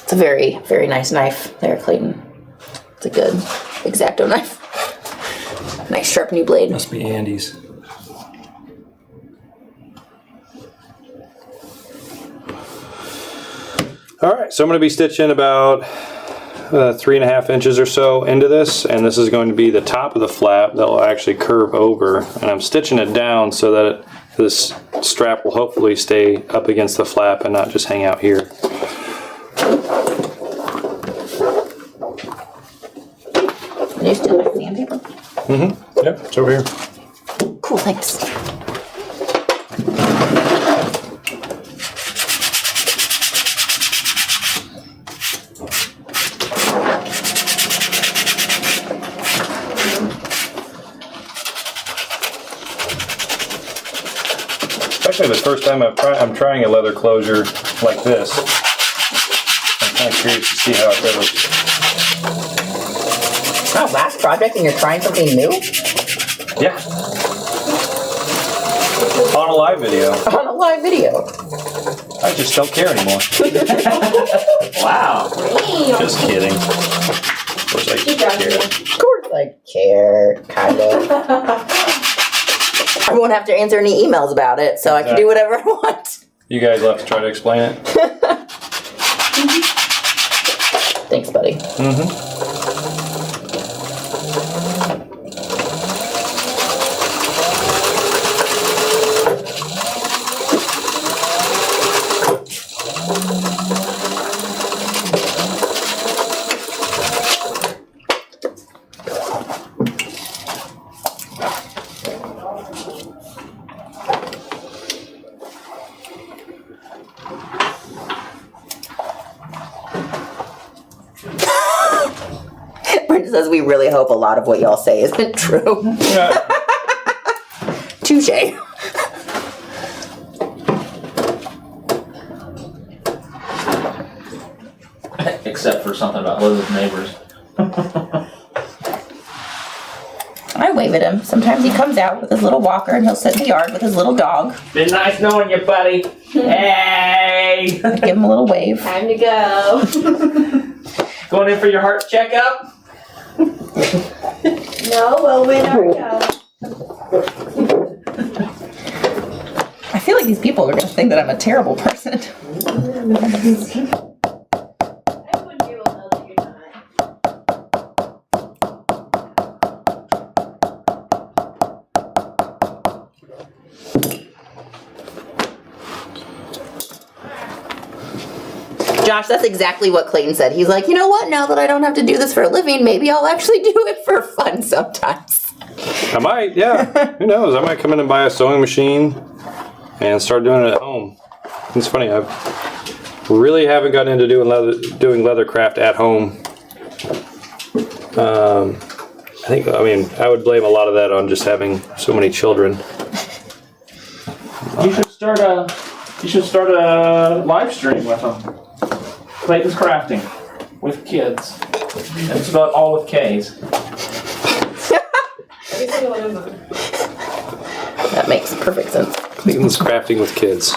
A: It's a very, very nice knife there, Clayton. It's a good X-Acto knife. Nice sharp new blade.
B: Must be Andy's. All right, so I'm going to be stitching about 3.5 inches or so into this, and this is going to be the top of the flap that will actually curve over, and I'm stitching it down so that this strap will hopefully stay up against the flap and not just hang out here.
A: Are you still like sandpaper?
B: Yep, it's over here.
A: Cool, thanks.
B: Actually, the first time I'm trying a leather closure like this. I'm kind of curious to see how it goes.
A: Oh, last project and you're trying something new?
B: Yeah. On a live video.
A: On a live video.
B: I just don't care anymore.
C: Wow.
B: Just kidding. Of course I care.
A: Of course I care, kind of. I won't have to answer any emails about it, so I can do whatever I want.
B: You guys will have to try to explain it.
A: Thanks, buddy.
B: Mm-hmm.
A: Brenda says we really hope a lot of what y'all say isn't true. Touche.
C: Except for something about Liz's neighbors.
A: I wave at him. Sometimes he comes out with his little walker and he'll sit in the yard with his little dog.
C: Been nice knowing you, buddy. Hey!
A: I give him a little wave.
E: Time to go.
C: Going in for your heart checkup?
E: No, we'll win our go.
A: I feel like these people are going to think that I'm a terrible person.
E: I wouldn't be able to tell that you're not.
A: Josh, that's exactly what Clayton said. He's like, you know what? Now that I don't have to do this for a living, maybe I'll actually do it for fun sometimes.
B: I might, yeah. Who knows? I might come in and buy a sewing machine and start doing it at home. It's funny, I really haven't gotten into doing leather craft at home. I would blame a lot of that on just having so many children.
C: You should start a live stream with them. Clayton's crafting with kids. And it's about all with K's.
A: That makes perfect sense.
B: Clayton's crafting with kids.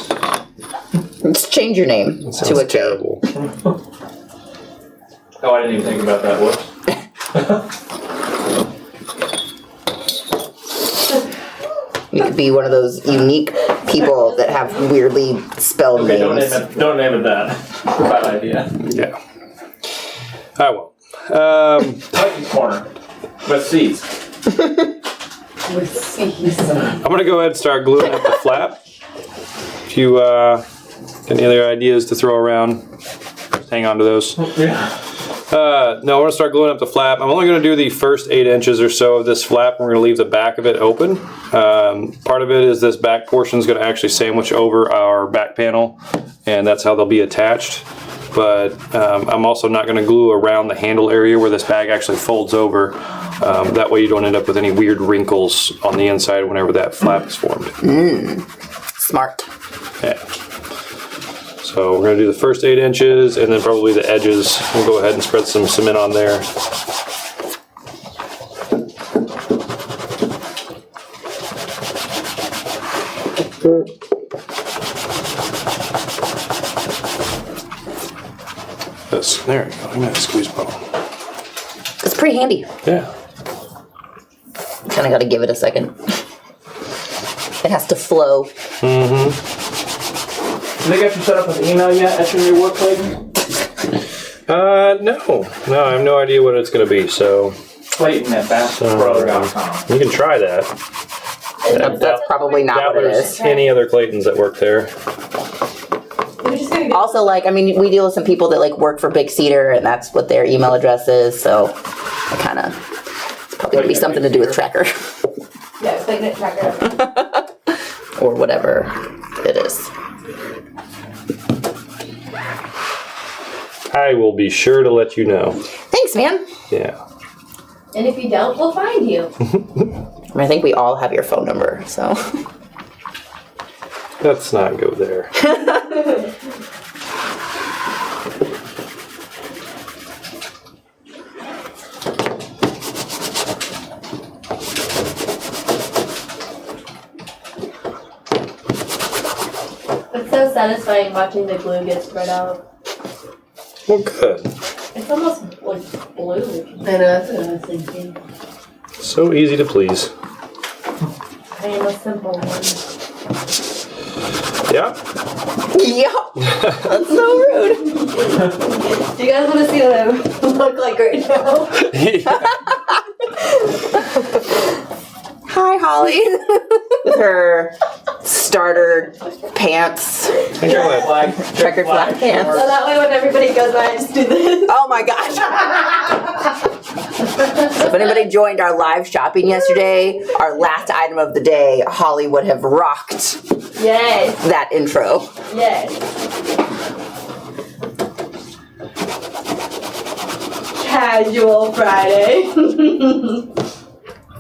A: Let's change your name
B: That
A: to
B: sounds
A: a K.
B: terrible.
C: Oh, I didn't even think about that. Whoops.
A: You could be one of those unique people that have weirdly spelled
C: Okay,
A: names.
C: don't name it that. Bad idea.
B: Yeah. I won't.
C: Clayton's corner. With seats.
D: With C's.
B: I'm going to go ahead and start gluing up the flap. If you got any other ideas to throw around, just hang on to those.
C: Yeah.
B: No, I'm going to start gluing up the flap. I'm only going to do the first 8 inches or so of this flap. We're going to leave the back of it open. Part of it is this back portion is going to actually sandwich over our back panel, and that's how they'll be attached. But I'm also not going to glue around the handle area where this bag actually folds over. That way you don't end up with any weird wrinkles on the inside whenever that flap is formed.
A: Smart.
B: Yeah. So we're going to do the first 8 inches and then probably the edges. We'll go ahead and spread some cement on there. There we go. Look at that squeeze bottle.
A: It's pretty handy.
B: Yeah.
A: Kind of got to give it a second. It has to flow.
C: Did they get you set up with email yet at your new work, Clayton?
B: No. No, I have no idea what it's going to be, so
C: Clayton at bassbrother.com.
B: you can try that.
A: That's probably not
B: Doubt
A: what it
B: there's
A: is.
B: any other Claytons that work there.
A: Also, we deal with some people that work for Big Cedar, and that's what their email address is. So, it's probably gonna be something to do with Tracker
E: Yeah, Clayton at Tracker.
A: or whatever it is.
B: I will be sure to let you know.
A: Thanks, man.
B: Yeah.
E: And if you don't, we'll find you.
A: I think we all have your phone number, so.
B: Let's not go there.
E: It's so satisfying watching the glue get spread out.
B: Well, good.
E: It's almost like blue.
D: I know, that's what I was thinking.
B: So easy to please.
E: I am a simple one.
B: Yeah.
A: Yep. That's so rude.
E: Do you guys want to see what I look like right now?
A: Hi, Holly. With her starter pants. Checkered flag pants.
E: So that way when everybody goes by, I just do this.
A: Oh my gosh. So if anybody joined our live shopping yesterday, our last item of the day, Holly would have rocked
E: Yes.
A: that intro.
E: Yes. Casual Friday.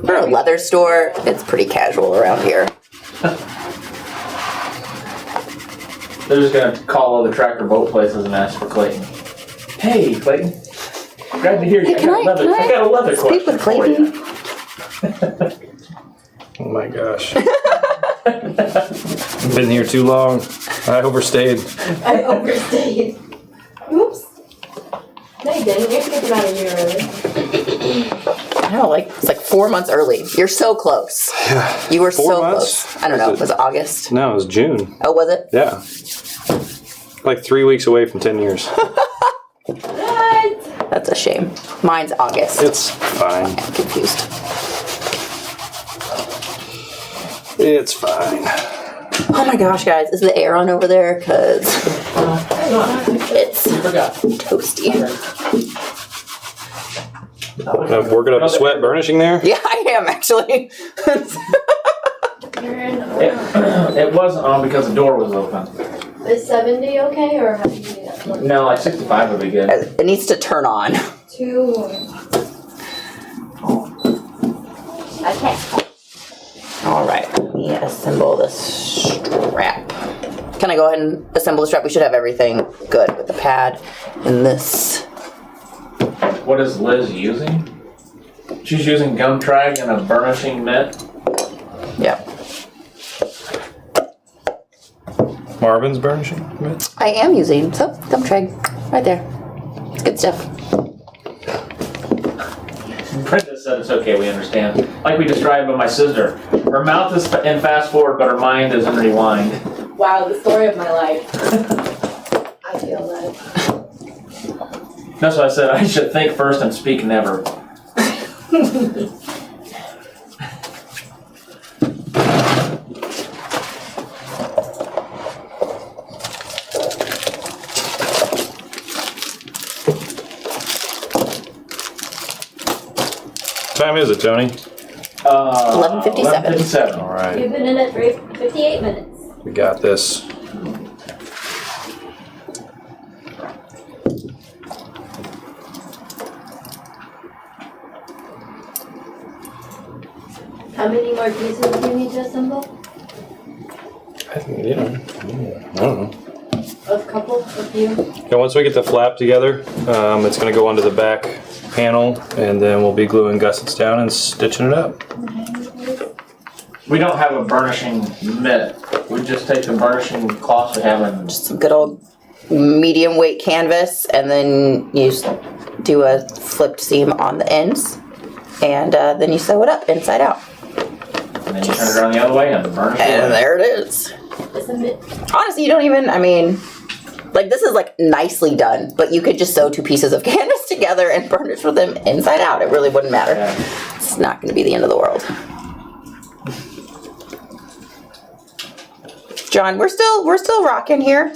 A: We're a leather store. It's pretty casual around here.
C: They're just gonna call all the Tracker boat places and ask for Clayton. Hey, Clayton. Glad to hear you.
A: Hey,
C: I got a leather
A: speak
C: question
A: with
C: for
A: Clayton?
C: you.
B: Oh my gosh. I've been here too long. I overstayed.
E: I overstayed. Oops. No, you didn't. You have to get them out a year early.
A: I don't know, it's 4 months early. You're so close. You were
B: 4
A: so
B: months?
A: close. I don't know. Was it August?
B: No, it was June.
A: Oh, was it?
B: Yeah. 3 weeks away from 10 years.
E: What?
A: That's a shame. Mine's August.
B: It's fine.
A: I'm confused.
B: It's fine.
A: Oh my gosh, guys. Is the air on over there? Because it's
C: forgot.
A: Toasty.
B: Working up a sweat burnishing there.
A: Yeah, I am actually.
C: It wasn't on because the door was open.
E: Is 70 okay, or how do you do that?
C: No, like 65 would be good.
A: It needs to turn on.
E: 2. Okay.
A: All right, let me assemble the strap. Can I go ahead and assemble the strap? We should have everything good with the pad and this.
C: What is Liz using? She's using gum trag and a burnishing mitt.
A: Yep.
B: Marvin's burnishing.
A: I am using gum trag right there. It's good stuff.
C: Brenda said it's okay, we understand. Like we described with my sister. Her mouth is in fast forward, but her mind is in rewind.
E: Wow, the story of my life. I feel that.
C: That's why I said I should think first and speak never.
B: What time is it, Tony?
A: 11:57.
C: 11:57.
B: All right,
E: You've been in it for 58 minutes.
B: we got this.
E: How many more pieces do you need to assemble?
B: I think, I don't know.
E: A couple? A few?
B: Yeah, once we get the flap together, it's going to go onto the back panel, and then we'll be gluing gussets down and stitching it up.
C: We don't have a burnishing mitt. We just take the burnishing cloths we have and
A: Just some good old medium weight canvas, and then you do a flipped seam on the ends, and then you sew it up inside out.
C: then you turn it around the other way and burnish
A: And
C: it.
A: there it is.
E: Isn't it?
A: Honestly, you don't even, I mean, like this is like nicely done, but you could just sew 2 pieces of canvas together and burnish with them inside out. It really wouldn't matter.
C: Yeah.
A: It's not going to be the end of the world. John, we're still rocking here.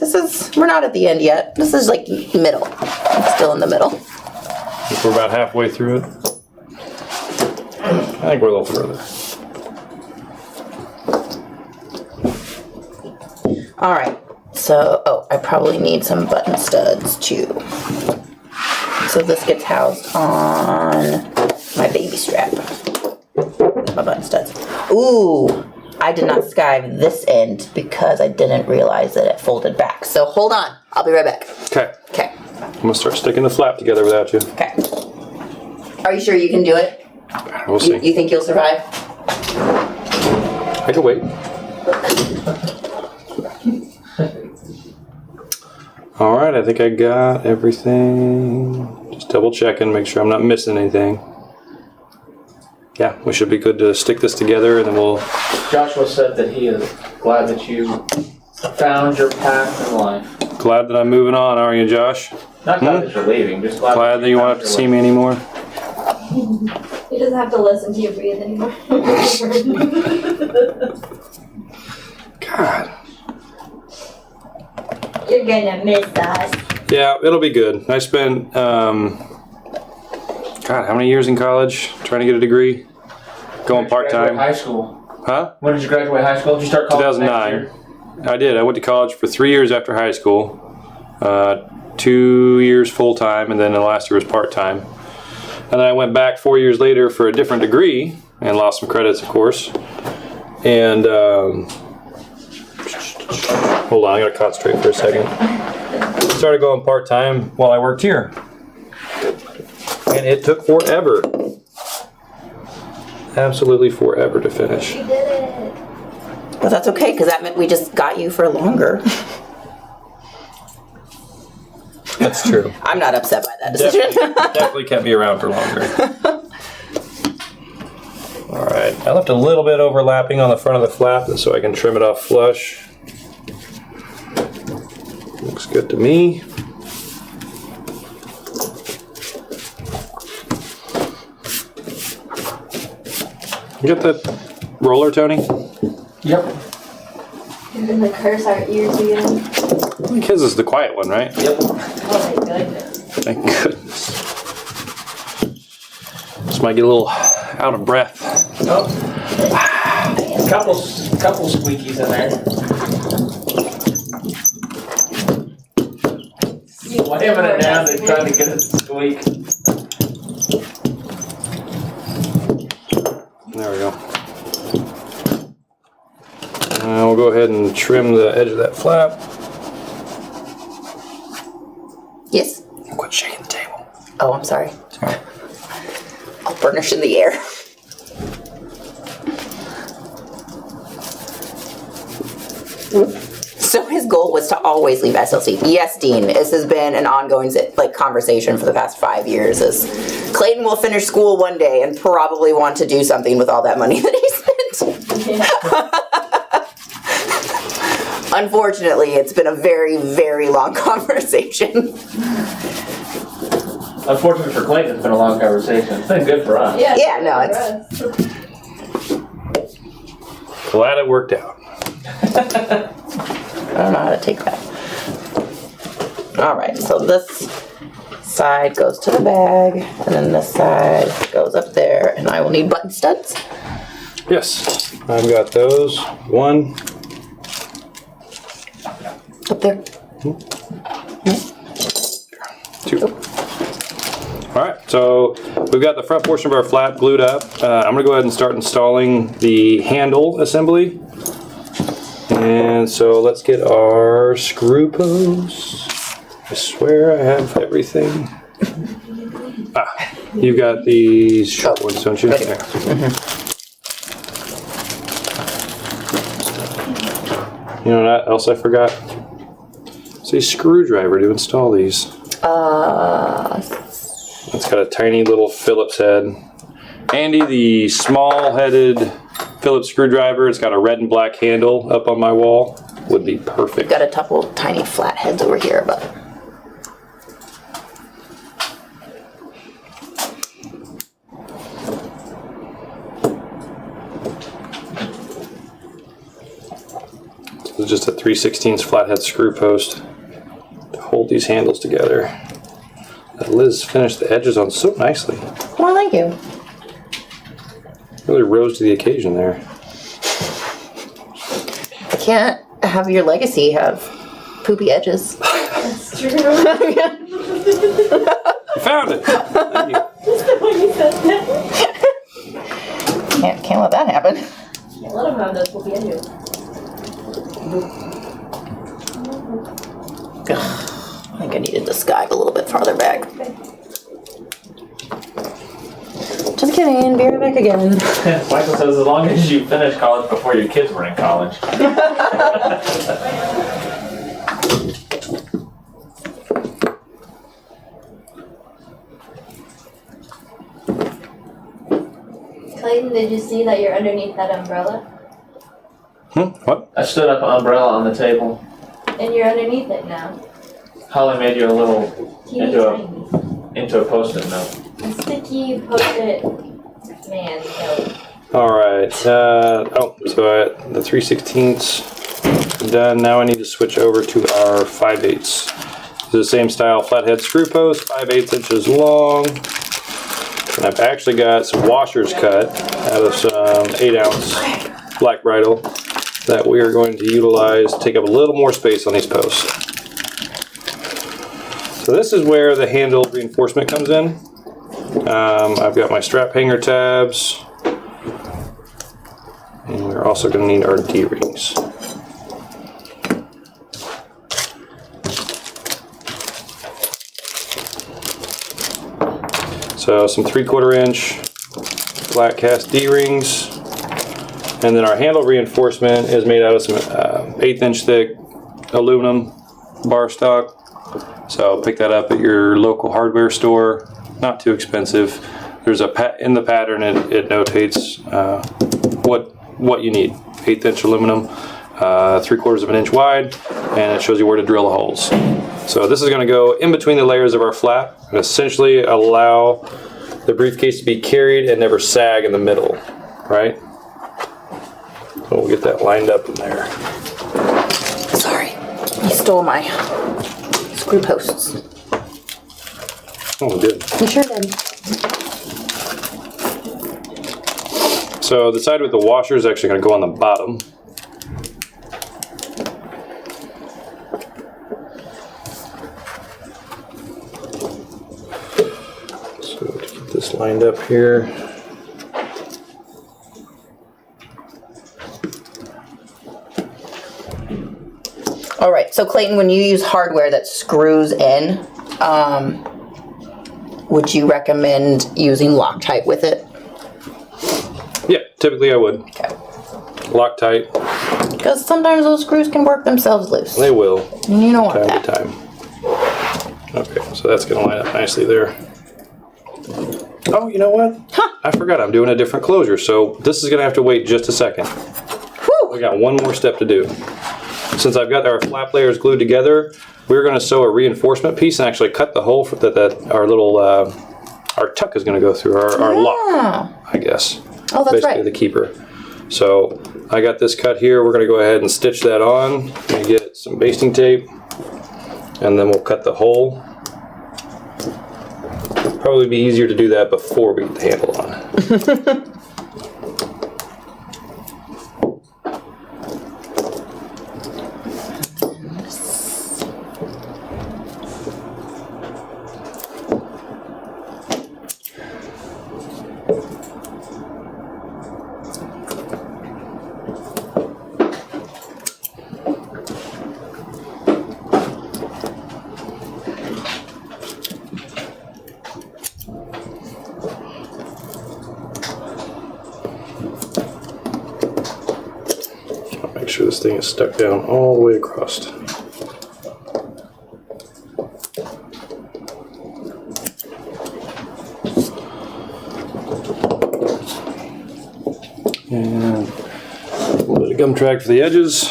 A: We're not at the end yet. This is like middle. It's still in the middle.
B: We're about halfway through it. I think we're a little further.
A: All right. So, I probably need some button studs too. So this gets housed on my baby strap. My button studs. Ooh, I did not skive this end because I didn't realize that it folded back. So hold on. I'll be right back.
B: Okay,
A: Okay.
B: I'm going to start sticking the flap together without you.
A: Okay. Are you sure you can do it?
B: We'll see.
A: You think you'll survive?
B: I can wait. All right, I think I got everything. Just double checking, make sure I'm not missing anything. Yeah, we should be good to stick this together, and then we'll...
C: Joshua said that he is glad that you found your path in life.
B: Glad that I'm moving on, are you, Josh?
C: Not glad that you're leaving, just glad,
B: Glad that you won't have to see me anymore?
E: He doesn't have to listen to you breathe anymore.
B: God.
E: You're gonna miss us.
B: Yeah, it'll be good. I spent, God, how many years in college trying to get a degree? Going part-time.
C: High school.
B: Huh?
C: When did you graduate high school? Did you start college
B: 2009.
C: next year?
B: I did. I went to college for 3 years after high school. 2 years full-time, and then the last year was part-time. And then I went back 4 years later for a different degree, and lost some credits, of course. And, hold on, I gotta concentrate for a second. Started going part-time while I worked here. And it took forever. Absolutely forever to finish.
E: You did it.
A: Well, that's okay, because that meant we just got you for longer.
B: That's true.
A: I'm not upset by that decision.
B: Definitely kept me around for longer. All right, I left a little bit overlapping on the front of the flap so I can trim it off flush. Looks good to me. You got that roller, Tony?
C: Yep.
E: You're gonna curse our ears again.
B: His is the quiet one, right?
C: Yep.
E: Oh my goodness.
B: Thank goodness. Just might get a little out of breath.
C: Oh. Couple squeakies in there. Slamming it down and trying to get it to squeak.
B: There we go. We'll go ahead and trim the edge of that flap.
A: Yes.
B: Quit shaking the table.
A: Oh, I'm sorry. I'll burnish in the air. So his goal was to always leave SLC. Yes, Dean, this has been an ongoing conversation for the past 5 years. Is Clayton will finish school one day and probably want to do something with all that money that he spent.
E: Yeah.
A: Unfortunately, it's been a very, very long conversation.
C: Unfortunately for Clayton, it's been a long conversation. It's been good for us.
A: Yeah, no, it's...
B: Glad it worked out.
A: I don't know how to take that. All right, so this side goes to the bag, and then this side goes up there, and I will need button studs.
B: Yes, I've got those. One.
A: Up there.
B: Two. All right, so we've got the front portion of our flap glued up. I'm gonna go ahead and start installing the handle assembly. And so let's get our screw posts. I swear I have everything. You've got these short ones, don't you?
A: Right.
B: There. You know what else I forgot? It's a screwdriver to install these. It's got a tiny little Phillips head. Andy, the small-headed Phillips screwdriver, it's got a red and black handle up on my wall, would be perfect.
A: Got a couple tiny flat heads over here, but...
B: It's just a 3/16 flathead screw post to hold these handles together. Liz finished the edges on so nicely.
A: Well, thank you.
B: Really rose to the occasion there.
A: I can't have your legacy have poopy edges.
E: That's true.
B: You found it! Thank you.
E: When you said that.
A: Can't let that happen.
E: Can't let him have this, we'll be in here.
A: I think I needed the sky a little bit farther back. Just kidding, be right back again.
C: Michael says as long as you finish college before your kids were in college.
E: Clayton, did you see that you're underneath that umbrella?
B: What?
C: I stood up an umbrella on the table.
E: And you're underneath it now.
C: Holly made you a little
E: Teeny
C: into
E: tiny.
C: a post-it note.
E: A sticky post-it man note.
B: All right. So the 3/16 done. Now I need to switch over to our 5/8. It's the same style flathead screw post, 5/8 inches long. And I've actually got some washers cut out of some 8-ounce black bridle that we are going to utilize to take up a little more space on these posts. So this is where the handle reinforcement comes in. I've got my strap hanger tabs, and we're also going to need our D-rings. So some 3/4 inch flat cast D-rings, and then our handle reinforcement is made out of some 1/8 inch thick aluminum bar stock. So pick that up at your local hardware store. Not too expensive. There's in the pattern it notates what you need. 1/8 inch aluminum, 3/4 of an inch wide, and it shows you where to drill the holes. So this is going to go in between the layers of our flap and essentially allow the briefcase to be carried and never sag in the middle, right? So we'll get that lined up in there.
A: Sorry. He's stole my screw posts.
B: Oh, good.
A: You sure did.
B: So the side with the washer is actually going to go on the bottom. So to keep this lined up here.
A: All right, so Clayton, when you use hardware that screws in, would you recommend using Loctite with it?
B: Yeah, typically I would.
A: Okay.
B: Loctite,
A: Because sometimes those screws can work themselves loose.
B: they will,
A: And you don't want
B: time
A: that.
B: to time. Okay, so that's going to line up nicely there. Oh, you know what?
A: Huh.
B: I forgot I'm doing a different closure, so this is going to have to wait just a second.
A: Whew.
B: We got one more step to do. Since I've got our flap layers glued together, we're going to sew a reinforcement piece and actually cut the hole for that our little our tuck is going to go through, our lock, I guess.
A: Oh, that's
B: basically
A: right.
B: the keeper. So I got this cut here. We're going to go ahead and stitch that on. We get some basting tape, and then we'll cut the hole. Probably be easier to do that before we get the handle on. Make sure this thing is stuck down all the way across. And a little bit of gum track for the edges.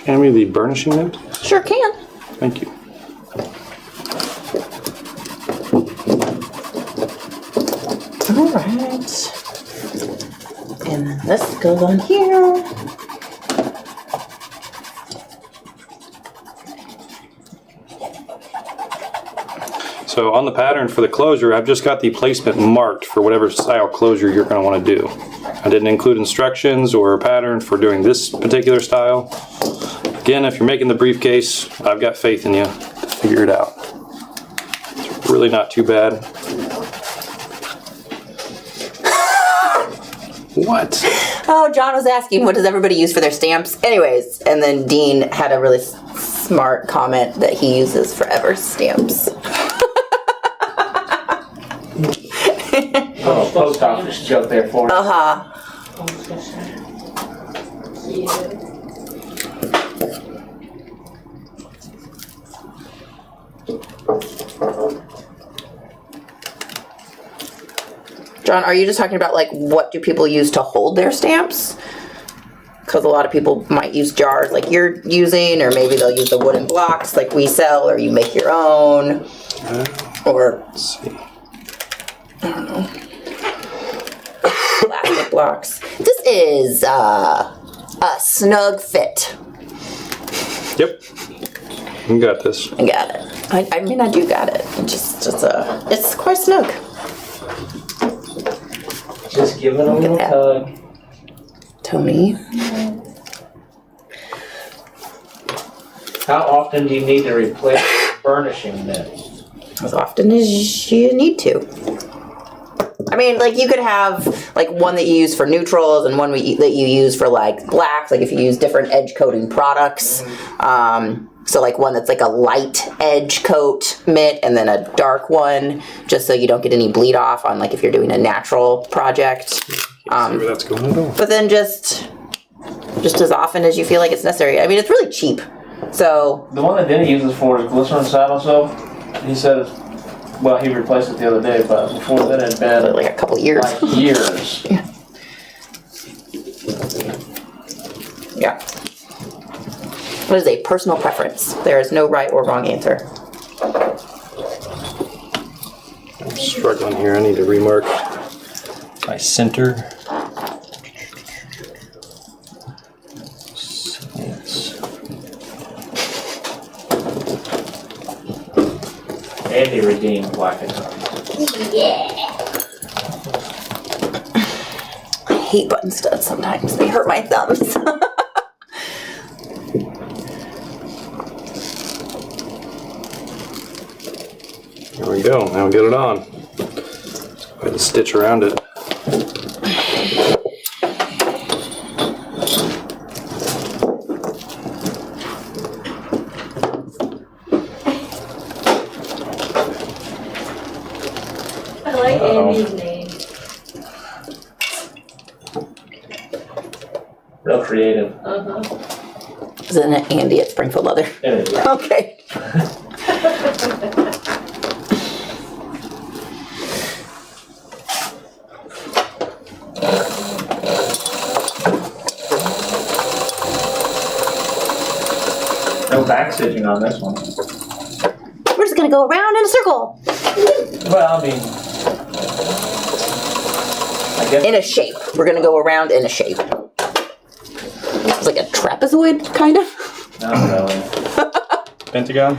B: Hand me the burnishing note.
A: Sure can.
B: Thank you.
A: All right. And then this goes on here.
B: So on the pattern for the closure, I've just got the placement marked for whatever style closure you're going to want to do. I didn't include instructions or a pattern for doing this particular style. Again, if you're making the briefcase, I've got faith in you to figure it out. It's really not too bad. What?
A: Oh, John was asking, what does everybody use for their stamps? Anyways, and then Dean had a really smart comment that he uses forever stamps.
C: Oh, post office joke there for you.
A: Uh-huh. John, are you just talking about like what do people use to hold their stamps? Because a lot of people might use jars like you're using, or maybe they'll use the wooden blocks like we sell, or you make your own, or
B: Let's see.
A: I don't know, plastic blocks. This is a snug fit.
B: Yep. You got this.
A: I got it. I mean, I do got it. It's quite snug.
C: Just give it a
A: Look at
C: little
A: that.
C: tug.
A: Tony.
C: How often do you need to replace the burnishing then?
A: As often as you need to. I mean, like you could have like one that you use for neutrals and one that you use for like blacks. Like if you use different edge coating products. So like one that's like a light edge coat mitt and then a dark one, just so you don't get any bleed off on like if you're doing a natural project.
B: See where that's going at all.
A: But then just as often as you feel like it's necessary. I mean, it's really cheap. So
C: The one that Denny uses for is glycerin saddle soap. He said, well, he replaced it the other day, but before that it had been
A: like a couple years.
C: like years.
A: Yeah. What is a personal preference? There is no right or wrong answer.
B: on here. I need to remark my center.
C: Andy redeemed black and white.
A: I hate button studs sometimes. They hurt my thumbs.
B: There we go. Now get it on. Go ahead and stitch around it.
E: I like Andy's name.
C: Real creative.
A: Isn't it Andy at Springfield Leather?
C: It is.
A: Okay.
C: No backstitching on this one.
A: We're just gonna go around in a circle.
C: Well, I mean, I guess
A: In a shape. We're gonna go around in a shape. It's like a trapezoid, kind of.
C: not really.
B: Pentagon.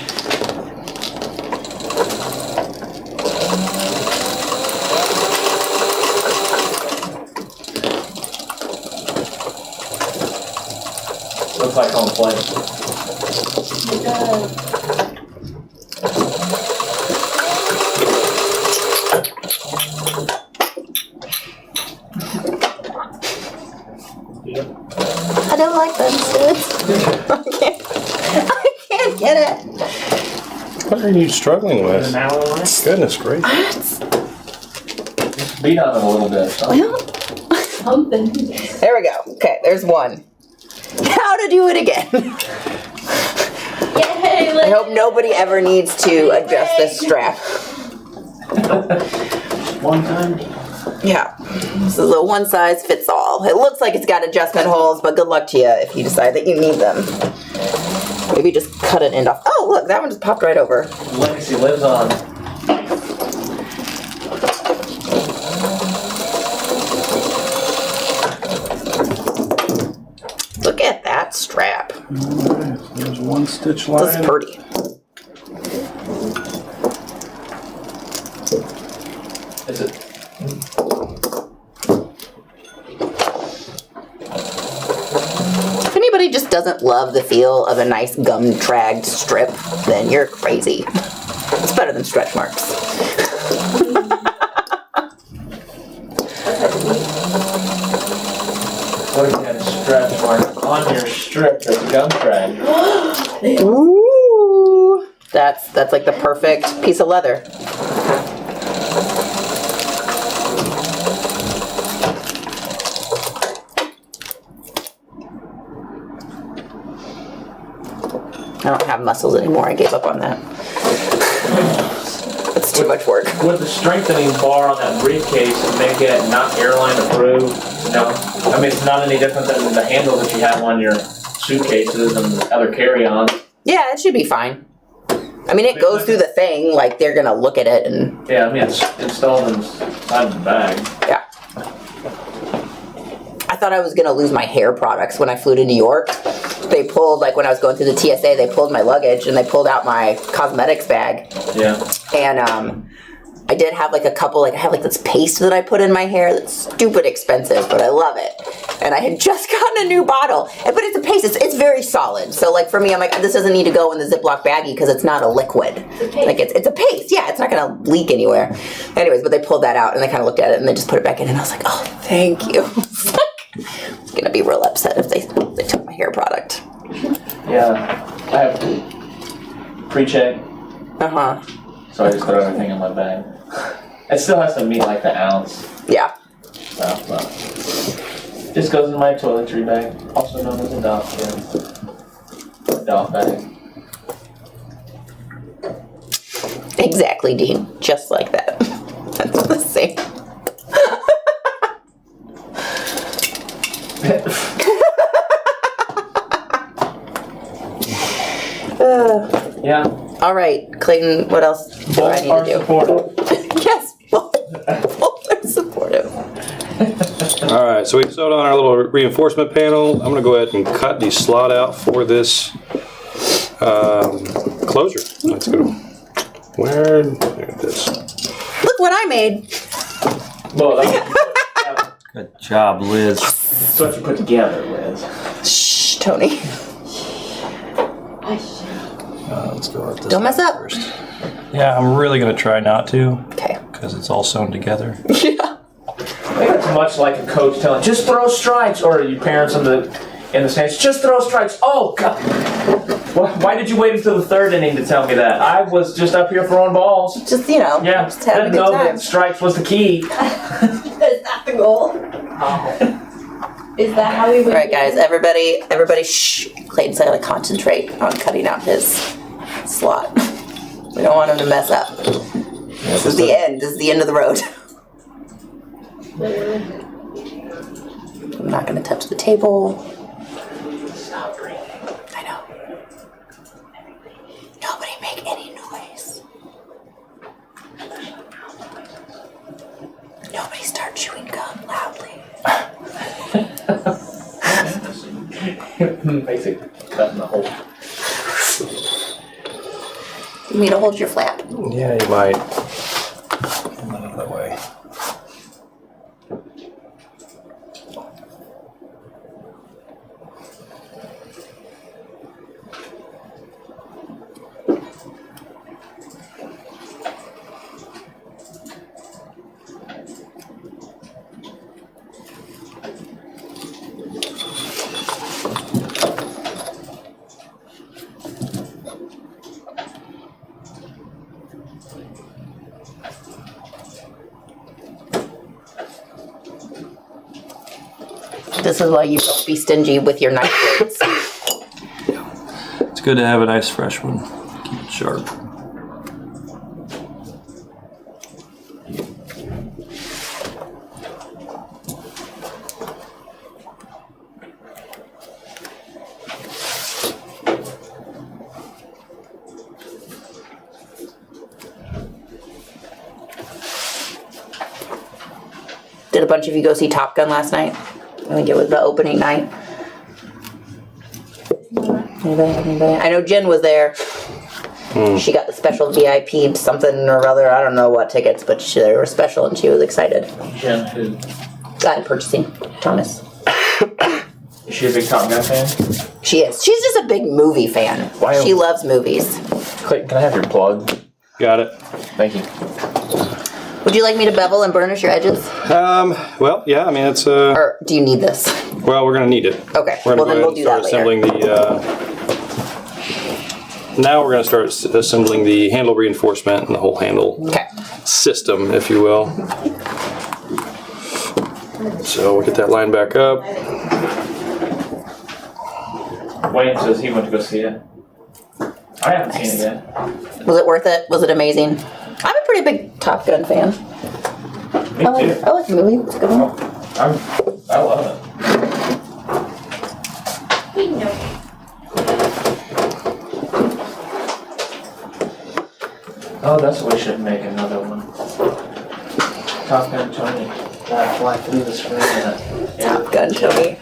C: Looks like home plate.
E: It does.
A: I don't like button studs. I can't get it.
B: What are you struggling
C: Put
B: with?
C: an Allen on it.
B: Goodness gracious.
C: Beat on it a little bit. So.
E: Something.
A: There we go. Okay, there's one. How to do it again.
E: Yay!
A: I hope nobody ever needs to adjust this strap.
C: One time.
A: Yeah, this is a one size fits all. It looks like it's got adjustment holes, but good luck to you if you decide that you need them. Maybe just cut an end off. Oh, look, that one just popped right over.
C: Legacy lives on.
A: Look at that strap.
B: There's one stitch
A: This
B: line.
A: is pretty.
C: Is it?
A: If anybody just doesn't love the feel of a nice gum-tragged strip, then you're crazy. It's better than stretch marks.
C: What if you had a stretch mark on your strip that's gum thread?
A: Ooh, that's like the perfect piece of leather. I don't have muscles anymore. I gave up on that. It's too much work.
C: Would the strengthening bar on that briefcase make it not airline approved? No. I mean, it's not any different than the handle that you have on your suitcases and other carry-ons.
A: Yeah, it should be fine. I mean, it goes through the thing, like they're gonna look at it and
C: Yeah, I mean, it's installed inside the bag.
A: yeah. I thought I was gonna lose my hair products when I flew to New York. They pulled, like when I was going through the TSA, they pulled my luggage and they pulled out my cosmetics bag.
C: Yeah.
A: And I did have like a couple, like I have like this paste that I put in my hair that's stupid expensive, but I love it. And I had just gotten a new bottle. But it's a paste, it's very solid. So like for me, I'm like, this doesn't need to go in the Ziploc baggie because it's not a liquid. Like it's a paste, yeah, it's not gonna leak anywhere. Anyways, but they pulled that out and they kind of looked at it and they just put it back in and I was like, oh, thank you. I was gonna be real upset if they took my hair product.
C: Yeah. I have pre-check,
A: Uh-huh,
C: so I just throw everything in my bag. It still has to meet like the ounce
A: yeah.
C: stuff, but just goes in my toiletry bag, also known as a doff kit. Doff bag.
A: Exactly, Dean. Just like that. That's the same.
C: Yeah.
A: All right, Clayton, what else do I
C: Both
A: need
C: are
A: to do?
C: supported.
A: Yes, both
B: All right, so we sewed on our little reinforcement panel. I'm going to go ahead and cut the slot out for this closure. Let's go. There it is.
A: Look what I made.
C: Well,
G: Good job, Liz.
C: that's what you put together, Liz.
A: Shh, Tony.
G: Let's go with this.
A: Don't mess up.
G: first. Yeah, I'm really going to try not to
A: Okay.
G: because it's all sewn together.
A: Yeah.
C: I think it's much like a coach telling, just throw strikes, or your parents in the stands, just throw strikes. Oh, God. Why did you wait until the third inning to tell me that? I was just up here throwing balls.
A: Just, you know,
C: Yeah,
A: just having a
C: didn't
A: good
C: know
A: time.
C: that strikes was the key.
E: Is that the goal? Is that how we win?
A: All right, guys, everybody, shh. Clayton's gotta concentrate on cutting out his slot. We don't want him to mess up. This is the end. This is the end of the road. I'm not gonna touch the table.
C: Stop breathing.
A: I know. Nobody make any noise. Nobody start chewing gum loudly.
C: Basically, cutting the hole.
A: You need to hold your flap.
B: Yeah, you might. Move out of the way.
A: This is why you don't be stingy with your knife blades.
G: It's good to have a nice fresh one. Keep it sharp.
A: Did a bunch of you go see Top Gun last night? I think it was the opening night. Anybody? I know Jen was there. She got the special VIP something or other. I don't know what tickets, but they were special and she was excited.
C: Jen, who?
A: Purchasing. Thomas.
C: Is she a big Top Gun fan?
A: She is. She's just a big movie fan.
C: Why-
A: She loves movies.
C: Clayton, can I have your plug?
B: Got it.
C: Thank you.
A: Would you like me to bevel and burnish your edges?
B: Well, yeah, I mean, it's
A: Or do you need this?
B: well, we're going to need it.
A: Okay.
B: We're
A: Well,
B: going
A: then
B: to
A: we'll
B: go
A: do
B: ahead and
A: that
B: start
A: later.
B: assembling the, now we're going to start assembling the handle reinforcement and the whole handle
A: Okay.
B: system, if you will. So we'll get that line back up.
C: Wayne says he went to go see it. I haven't seen it yet.
A: Was it worth it? Was it amazing? I'm a pretty big Top Gun fan.
C: Me
A: I like
C: too.
A: the movie. It's a good one.
C: I love it. Oh, that's what we should make another one. Top Gun Tony. Fly through the screen.
A: Top Gun, Tony.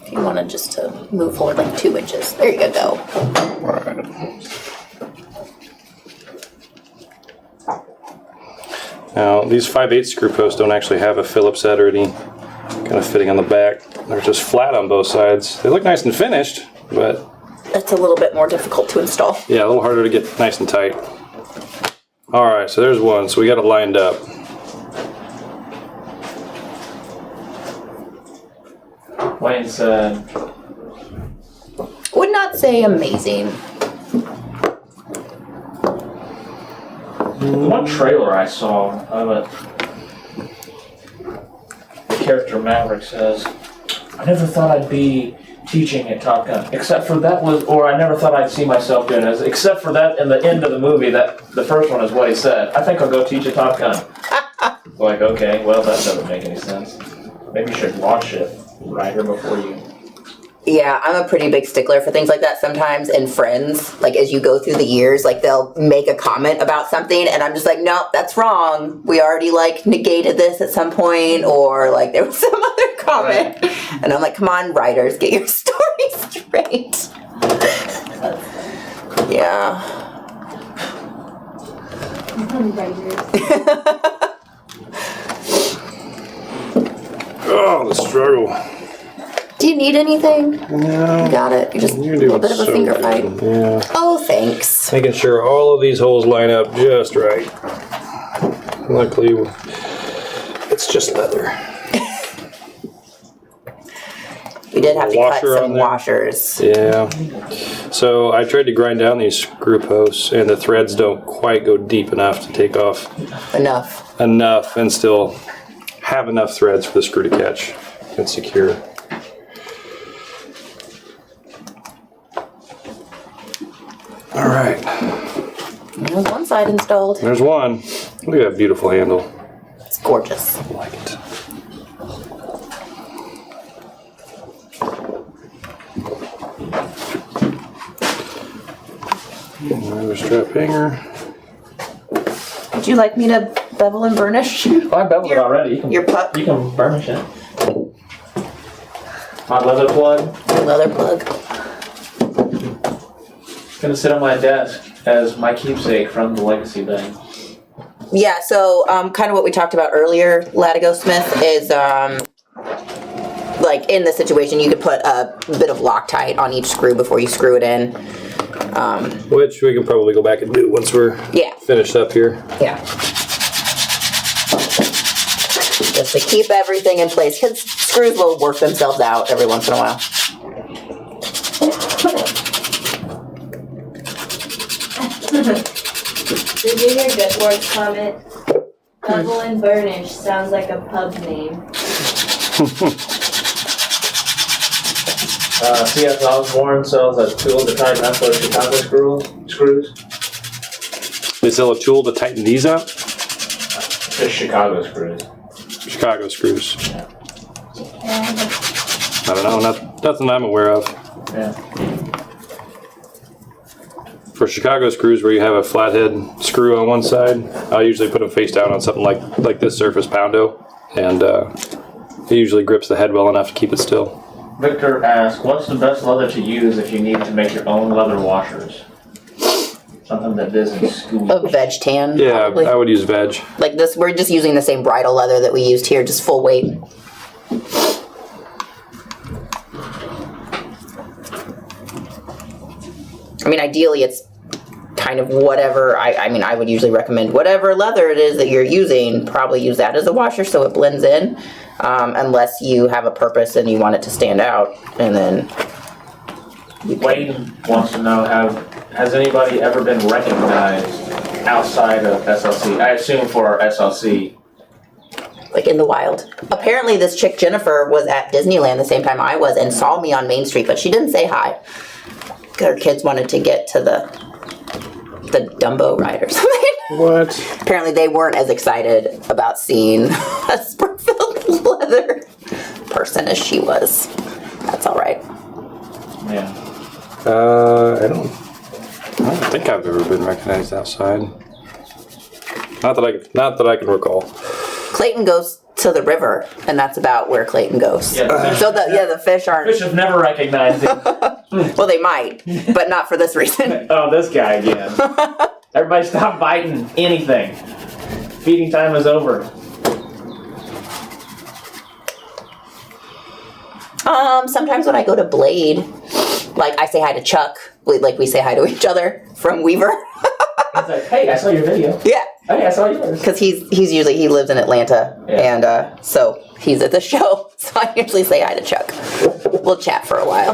A: If you wanted just to move forward like 2 inches. There you go.
B: Now, these 5/8 screw posts don't actually have a Phillips head or any kind of fitting on the back. They're just flat on both sides. They look nice and finished, but
A: It's a little bit more difficult to install.
B: yeah, a little harder to get nice and tight. All right, so there's one. So we got it lined up.
C: Wayne said,
A: Would not say amazing.
C: the one trailer I saw of it, the character Maverick says, I never thought I'd be teaching at Top Gun, except for that was, or I never thought I'd see myself doing it, except for that in the end of the movie, that the first one is what he said. I think I'll go teach at Top Gun. Like, okay, well, that doesn't make any sense. Maybe you should watch it, Ryder, before you
A: Yeah, I'm a pretty big stickler for things like that sometimes, and friends, like as you go through the years, like they'll make a comment about something and I'm just like, nope, that's wrong. We already like negated this at some point, or like there was some other comment. And I'm like, come on, writers, get your story straight. Yeah.
B: Oh, the struggle.
A: Do you need anything?
B: No.
A: You got it. You're just
B: You're
A: a
B: doing
A: little bit of a
B: so
A: finger
B: good.
A: fight.
B: Yeah.
A: Oh, thanks.
B: Making sure all of these holes line up just right. Luckily, it's just leather.
A: We did have to cut
B: Washer
A: some
B: on there.
A: washers.
B: Yeah. So I tried to grind down these screw posts, and the threads don't quite go deep enough to take off
A: Enough.
B: and still have enough threads for the screw to catch and secure. All right.
A: There's one side installed.
B: There's one. Look at that beautiful handle.
A: It's gorgeous.
B: I like it. Another strap hanger.
A: Would you like me to bevel and burnish
C: Oh, I beveled it already.
A: your puck,
C: You can burnish it. My leather plug.
A: your leather plug?
C: Gonna sit on my desk as my keepsake from the legacy bag.
A: Yeah, so kind of what we talked about earlier, Latigo Smith, is like in this situation, you could put a bit of Loctite on each screw before you screw it in.
B: Which we can probably go back and do once we're
A: Yeah,
B: finished up here.
A: yeah. Just to keep everything in place, because screws will work themselves out every once in a while.
E: Did you hear Goodwork's comment? Bevel and burnish sounds like a pub name.
C: C.S. Osborne sells a tool to tighten up those Chicago screws.
B: They sell a tool to tighten these up.
C: Just Chicago screws.
B: Chicago screws. I don't know, nothing I'm aware of.
C: Yeah.
B: For Chicago screws where you have a flathead screw on one side, I usually put them face down on something like this surface poundo, and it usually grips the head well enough to keep it still.
C: Victor asks, what's the best leather to use if you need to make your own leather washers? Something that isn't school.
A: A veg tan.
B: Yeah,
A: probably.
B: I would use veg.
A: Like this, we're just using the same bridle leather that we used here, just full weight. I mean, ideally, it's kind of whatever. I mean, I would usually recommend whatever leather it is that you're using, probably use that as a washer so it blends in, unless you have a purpose and you want it to stand out, and then
C: Wayne wants to know, has anybody ever been recognized outside of SLC? I assume for SLC.
A: like in the wild. Apparently, this chick Jennifer was at Disneyland the same time I was and saw me on Main Street, but she didn't say hi. Her kids wanted to get to the Dumbo ride or something.
B: What?
A: Apparently, they weren't as excited about seeing a Springfield leather person as she was. That's all right.
C: Yeah.
B: I don't think I've ever been recognized outside. Not that I can recall.
A: Clayton goes to the river, and that's about where Clayton goes.
C: Yeah, the fish-
A: So the fish aren't.
C: Fish have never recognized him.
A: Well, they might, but not for this reason.
C: Oh, this guy again. Everybody stop biting anything. Feeding time is over.
A: Sometimes when I go to Blade, like I say hi to Chuck, like we say hi to each other from Weaver.
C: It's like, hey, I saw your video.
A: Yeah,
C: Hey, I saw yours.
A: because he lives in Atlanta,
C: Yeah.
A: and so he's at the show. So I usually say hi to Chuck. We'll chat for a while.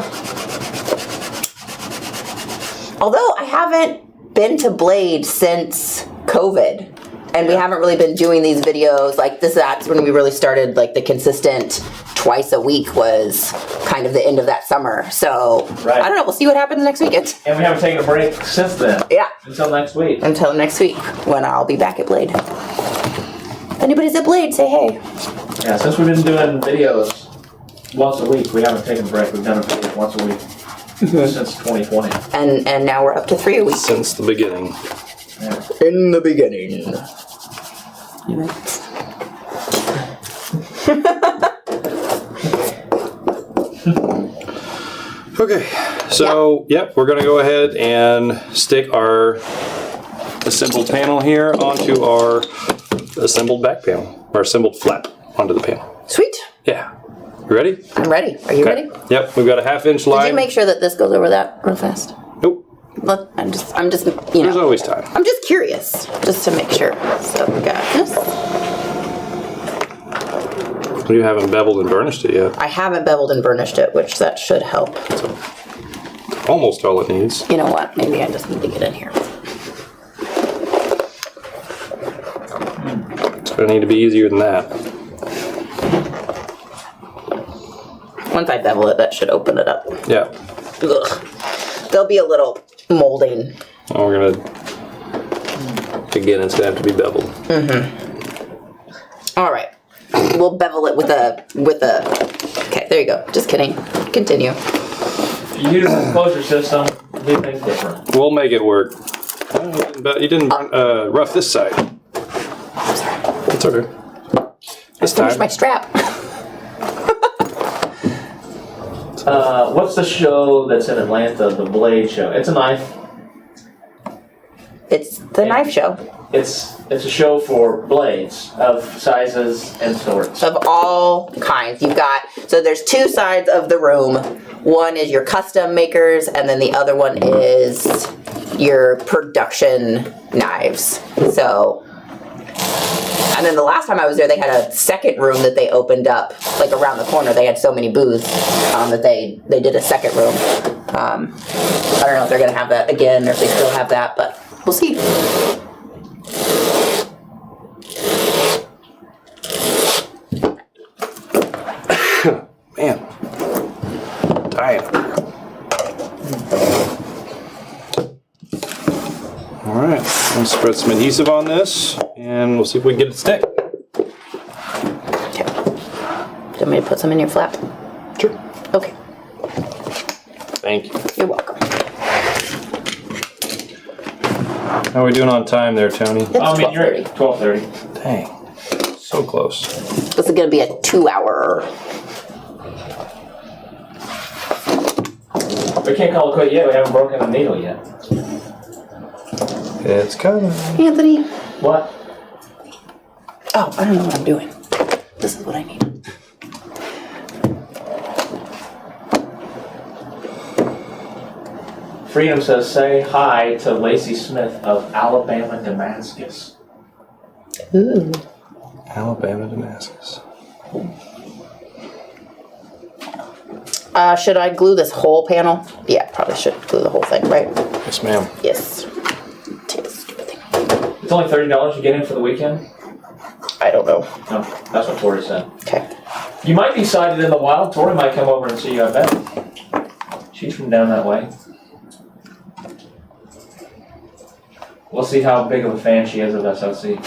A: Although I haven't been to Blade since COVID, and we haven't really been doing these videos like this. That's when we really started like the consistent twice a week was kind of the end of that summer. So
C: Right.
A: I don't know. We'll see what happens next weekend.
C: And we haven't taken a break since then.
A: Yeah,
C: Until next week.
A: until next week when I'll be back at Blade. If anybody's at Blade, say hey.
C: Yeah, since we've been doing videos once a week. We haven't taken a break. We've done it once a week since 2020.
A: And now we're up to 3 a week.
B: Since the beginning.
C: Yeah.
A: In the beginning.
B: Okay, so yep, we're gonna go ahead and stick our assembled panel here onto our assembled back panel, or assembled flap onto the panel.
A: Sweet.
B: Yeah. You ready?
A: I'm ready. Are you ready?
B: Yep, we've got a 1/2 inch line.
A: Did you make sure that this goes over that real fast?
B: Nope.
A: Look, I'm just,
B: There's always time.
A: I'm just curious, just to make sure. So we got this.
B: You haven't beveled and burnished it yet.
A: I haven't beveled and burnished it, which that should help.
B: So, almost all it needs.
A: You know what? Maybe I just need to get in here.
B: It's gonna need to be easier than that.
A: Once I bevel it, that should open it up.
B: Yeah.
A: Ugh. There'll be a little molding.
B: And we're gonna, again, it's gonna have to be beveled.
A: All right. We'll bevel it with a, okay, there you go. Just kidding. Continue.
C: If you use a closure system, do things different.
B: We'll make it work. But you didn't rough this side.
A: I'm sorry.
B: It's okay. This
A: Finish
B: time.
A: my strap.
C: What's the show that's in Atlanta? The Blade Show. It's a knife.
A: It's the knife show.
C: It's a show for blades of sizes and sorts.
A: Of all kinds. You've got, so there's 2 sides of the room. One is your custom makers, and then the other one is your production knives. So, and then the last time I was there, they had a second room that they opened up, like around the corner. They had so many booths that they did a second room. I don't know if they're gonna have that again or if they still have that, but we'll see.
B: Man. Dying. Alright, let's spread some adhesive on this and we'll see if we can get it to stick.
A: Okay. Do you want me to put some in your flap?
B: Sure.
A: Okay.
B: Thank you.
A: You're welcome.
B: How are we doing on time there, Tony?
A: It's
C: You're
A: 12:30.
C: at 12:30.
B: Dang. So close.
A: This is gonna be a 2-hour.
C: We can't call it quit yet. We haven't broken the needle yet.
B: It's coming.
A: Anthony.
C: What?
A: Oh, I don't know what I'm doing. This is what I need.
C: Freedom says, say hi to Lacey Smith of Alabama, Damascus.
A: Ooh.
B: Alabama, Damascus.
A: Should I glue this whole panel? Yeah, probably should glue the whole thing, right?
B: Yes, ma'am.
A: Yes. Take this stupid thing.
C: It's only $30 to get in for the weekend?
A: I don't know.
C: No, that's what Tori said.
A: Okay.
C: You might be sighted in the wild. Tori might come over and see you, I bet. She's from down that way. We'll see how big of a fan she is of SLC.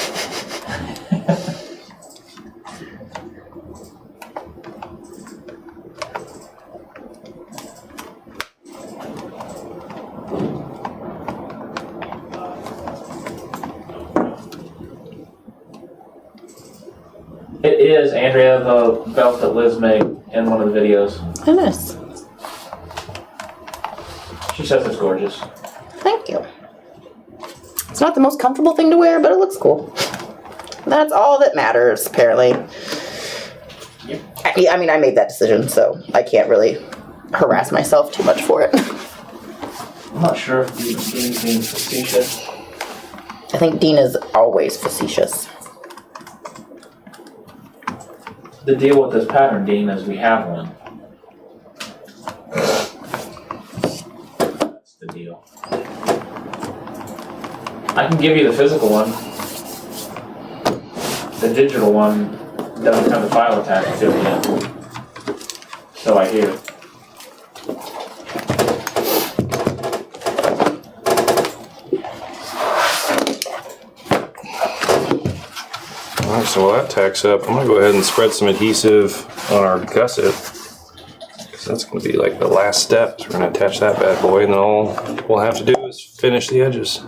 C: It is, Andrea, the belt that Liz made in one of the videos.
A: Oh, nice.
C: She says it's gorgeous.
A: Thank you. It's not the most comfortable thing to wear, but it looks cool. That's all that matters, apparently.
C: Yep.
A: I mean, I made that decision, so I can't really harass myself too much for it.
C: I'm not sure if Dean's being facetious.
A: I think Dean is always facetious.
C: The deal with this pattern, Dean, is we have one. That's the deal. I can give you the physical one. The digital one doesn't have the file attached to it yet. So I hear.
B: Alright, so while that tacks up, I'm going to go ahead and spread some adhesive on our gusset. That's going to be like the last step. We're going to attach that bad boy, and then all we'll have to do is finish the edges.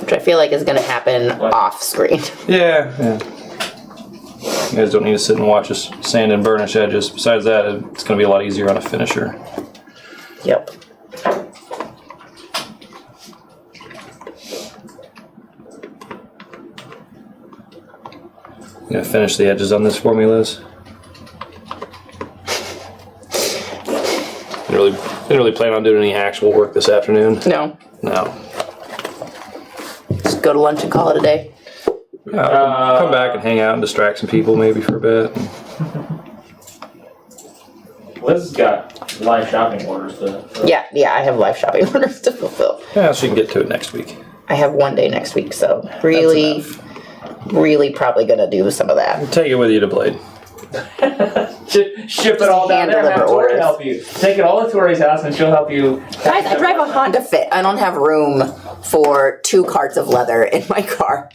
A: Which I feel like is going to happen off screen.
B: Yeah. You guys don't need to sit and watch us sand and burnish edges. Besides that, it's going to be a lot easier on a finisher.
A: Yep.
B: You going to finish the edges on this for me, Liz? Didn't really plan on doing any actual work this afternoon.
A: No.
B: No.
A: Just go to lunch and call it a day.
B: Yeah, I'll come back and hang out and distract some people maybe for a bit.
C: Liz has got live shopping orders to.
A: Yeah, I have live shopping orders to fulfill.
B: Yeah, so you can get to it next week.
A: I have one day next week, so really probably gonna do some of that.
B: Take it with you to Blade.
C: Ship it all down there and have Tori help you. Take it all to Tori's house and she'll help you.
A: Guys, I drive a Honda Fit. I don't have room for 2 carts of leather in my car.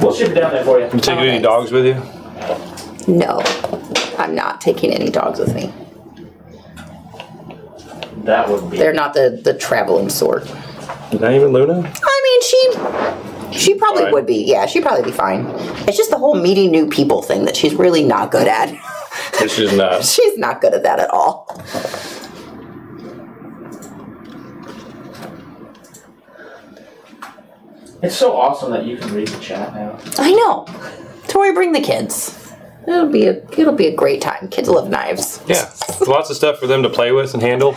C: We'll ship it down there for you.
B: You taking any dogs with you?
A: No, I'm not taking any dogs with me.
C: That would be.
A: They're not the traveling sort.
B: Not even Luna?
A: I mean, she probably would be. Yeah, she'd probably be fine. It's just the whole meeting new people thing that she's really not good at.
B: She's not.
A: She's not good at that at all.
C: It's so awesome that you can read the chat now.
A: I know. Tori, bring the kids. It'll be a great time. Kids love knives.
B: Yeah, lots of stuff for them to play with and handle.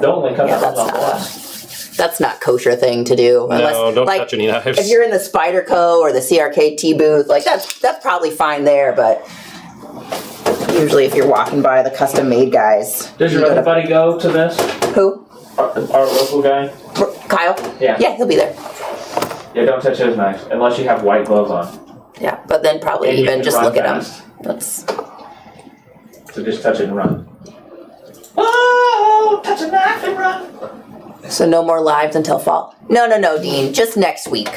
C: The only cut
A: Yeah,
C: that off last.
A: That's not kosher thing to do.
B: No, don't touch any knives.
A: If you're in the Spyderco or the CRKT booth, like that's probably fine there, but usually if you're walking by the custom made guys.
C: Does your other buddy go to this?
A: Who?
C: Our local guy?
A: Kyle?
C: Yeah.
A: Yeah, he'll be there.
C: Yeah, don't touch his knives unless you have white gloves on.
A: Yeah, but then probably
C: And you
A: even
C: can
A: just
C: run
A: look
C: fast.
A: at them.
C: So just touch it and run. Oh, touch a knife and run.
A: So no more lives until fall. No, Dean. Just next week.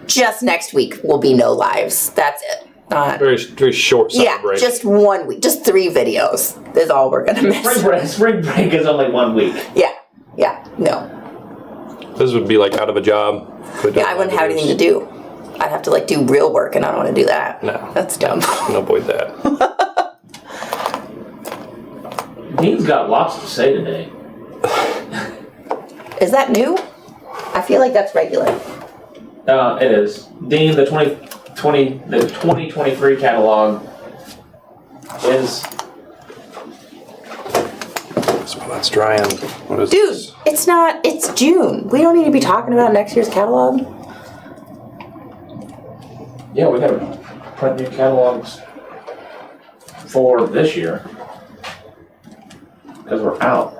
A: Just next week will be no lives. That's it.
B: Very, very short summer
A: Yeah,
B: break.
A: just 1 week. Just 3 videos is all we're gonna miss.
C: Spring break is only 1 week.
A: Yeah, no.
B: This would be like out of a job.
A: Yeah, I wouldn't have anything to do. I'd have to like do real work, and I don't want to do that.
B: No.
A: That's dumb.
B: No, avoid that.
C: Dean's got lots to say today.
A: Is that new? I feel like that's regular.
C: It is. Dean, the 2023 catalog is.
B: Well, that's drying. What is
A: Dude,
B: this?
A: it's not. It's June. We don't need to be talking about next year's catalog.
C: Yeah, we gotta print new catalogs for this year. Because we're out.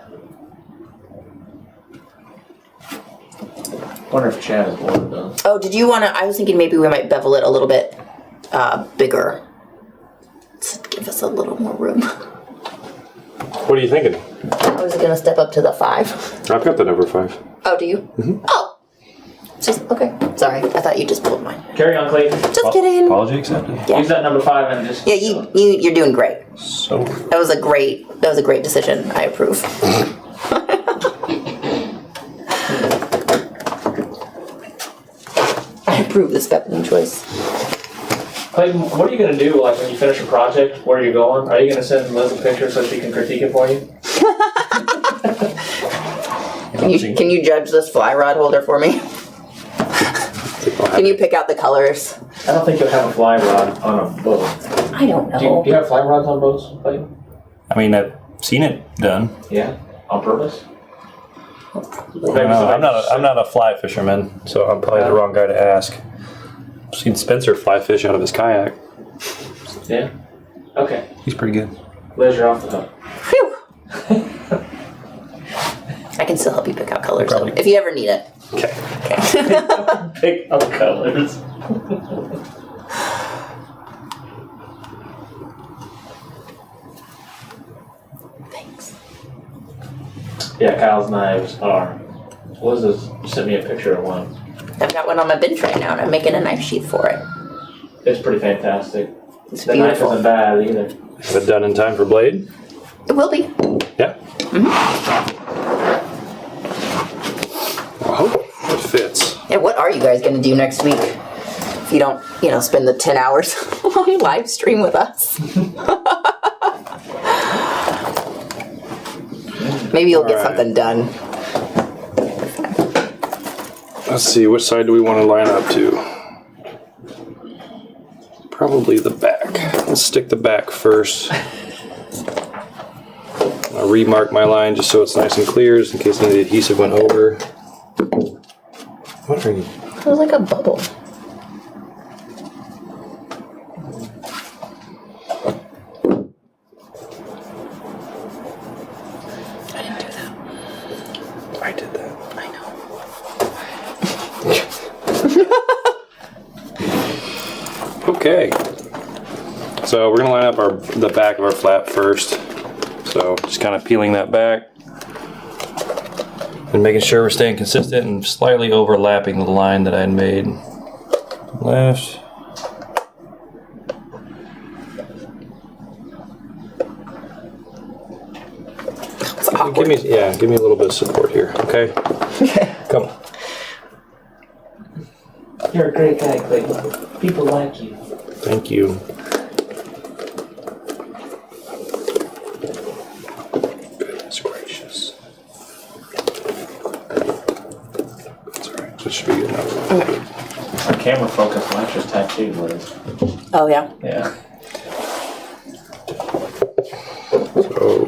C: Wonder if Chad has ordered those.
A: Oh, did you want to? I was thinking maybe we might bevel it a little bit bigger. To give us a little more room.
B: What are you thinking?
A: I was gonna step up to the 5.
B: I've got the number 5.
A: Oh, do you?
B: Mm-hmm.
A: Oh. Just okay. Sorry, I thought you just pulled mine.
C: Carry on, Clayton.
A: Just kidding.
B: Apology accepted.
A: Yeah.
C: Use that number 5 and just.
A: Yeah, you're doing great.
B: So.
A: That was a great decision. I approve. I approve this beveling choice.
C: Clayton, what are you gonna do like when you finish a project? Where are you going? Are you gonna send Liz a picture so she can critique it for you?
A: Can you judge this fly rod holder for me? Can you pick out the colors?
C: I don't think you'll have a fly rod on a boat.
A: I don't
C: Do
A: know.
C: you have fly rods on boats, Clayton?
G: I mean, I've seen it done.
C: Yeah, on purpose.
B: I'm not a fly fisherman, so I'm probably the wrong guy to ask. I've seen Spencer fly fish out of his kayak.
C: Yeah. Okay.
B: He's pretty good.
C: Liz, you're off the hook.
A: Phew. I can still help you pick out colors though,
B: Probably.
A: if you ever need it.
B: Okay.
C: Pick up colors.
A: Thanks.
C: Yeah, Kyle's knives are. Liz has sent me a picture of one.
A: I've got one on my bench right now, and I'm making a knife sheath for it.
C: It's pretty fantastic.
A: It's
C: The knife
A: beautiful.
C: isn't bad either.
B: Is it done in time for Blade?
A: It will be.
B: Yeah. I hope it fits.
A: And what are you guys going to do next week? If you don't, spend the 10 hours on live stream with us. Maybe you'll get
B: All right.
A: something done.
B: Let's see, which side do we want to line up to? Probably the back. Let's stick the back first. I'll remark my line just so it's nice and clear, just in case any of the adhesive went over. What are you?
A: It was like a bubble. I didn't do that.
B: I did that.
A: I know.
B: Okay. So we're gonna line up the back of our flap first. So just kind of peeling that back and making sure we're staying consistent and slightly overlapping the line that I had made. Left.
A: It's awkward.
B: Give me a little bit of support here, okay?
A: Okay.
B: Come on.
C: You're a great guy, Clayton. People like you.
B: Thank you. Goodness gracious. That's alright. That should be good enough.
A: Okay.
C: Our camera focus matches tattooed, Liz.
A: Oh, yeah.
C: Yeah.
B: So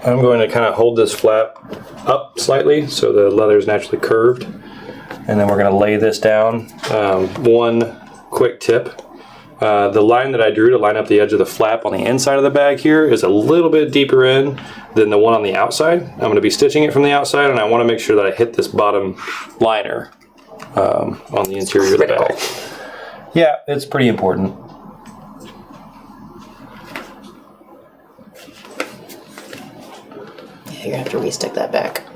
B: I'm going to kind of hold this flap up slightly so the leather is naturally curved. And then we're going to lay this down. One quick tip. The line that I drew to line up the edge of the flap on the inside of the bag here is a little bit deeper in than the one on the outside. I'm going to be stitching it from the outside, and I want to make sure that I hit this bottom liner on the interior of the bag. Yeah, it's pretty important.
A: Yeah, you're going to have to re-stick that back.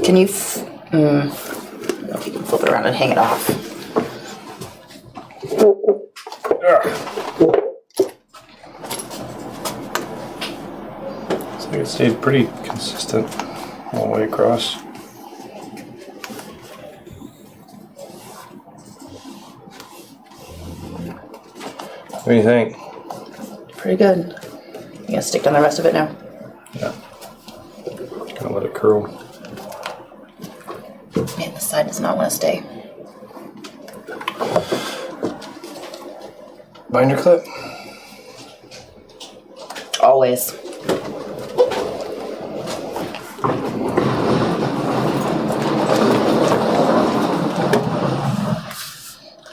A: Can you, I don't know if you can flip it around and hang it off.
B: So it stayed pretty consistent all the way across. What do you think?
A: Pretty good. You gonna stick down the rest of it now?
B: Yeah. Gonna let it curl.
A: Man, this side does not want to stay.
B: Binder clip.
A: Always.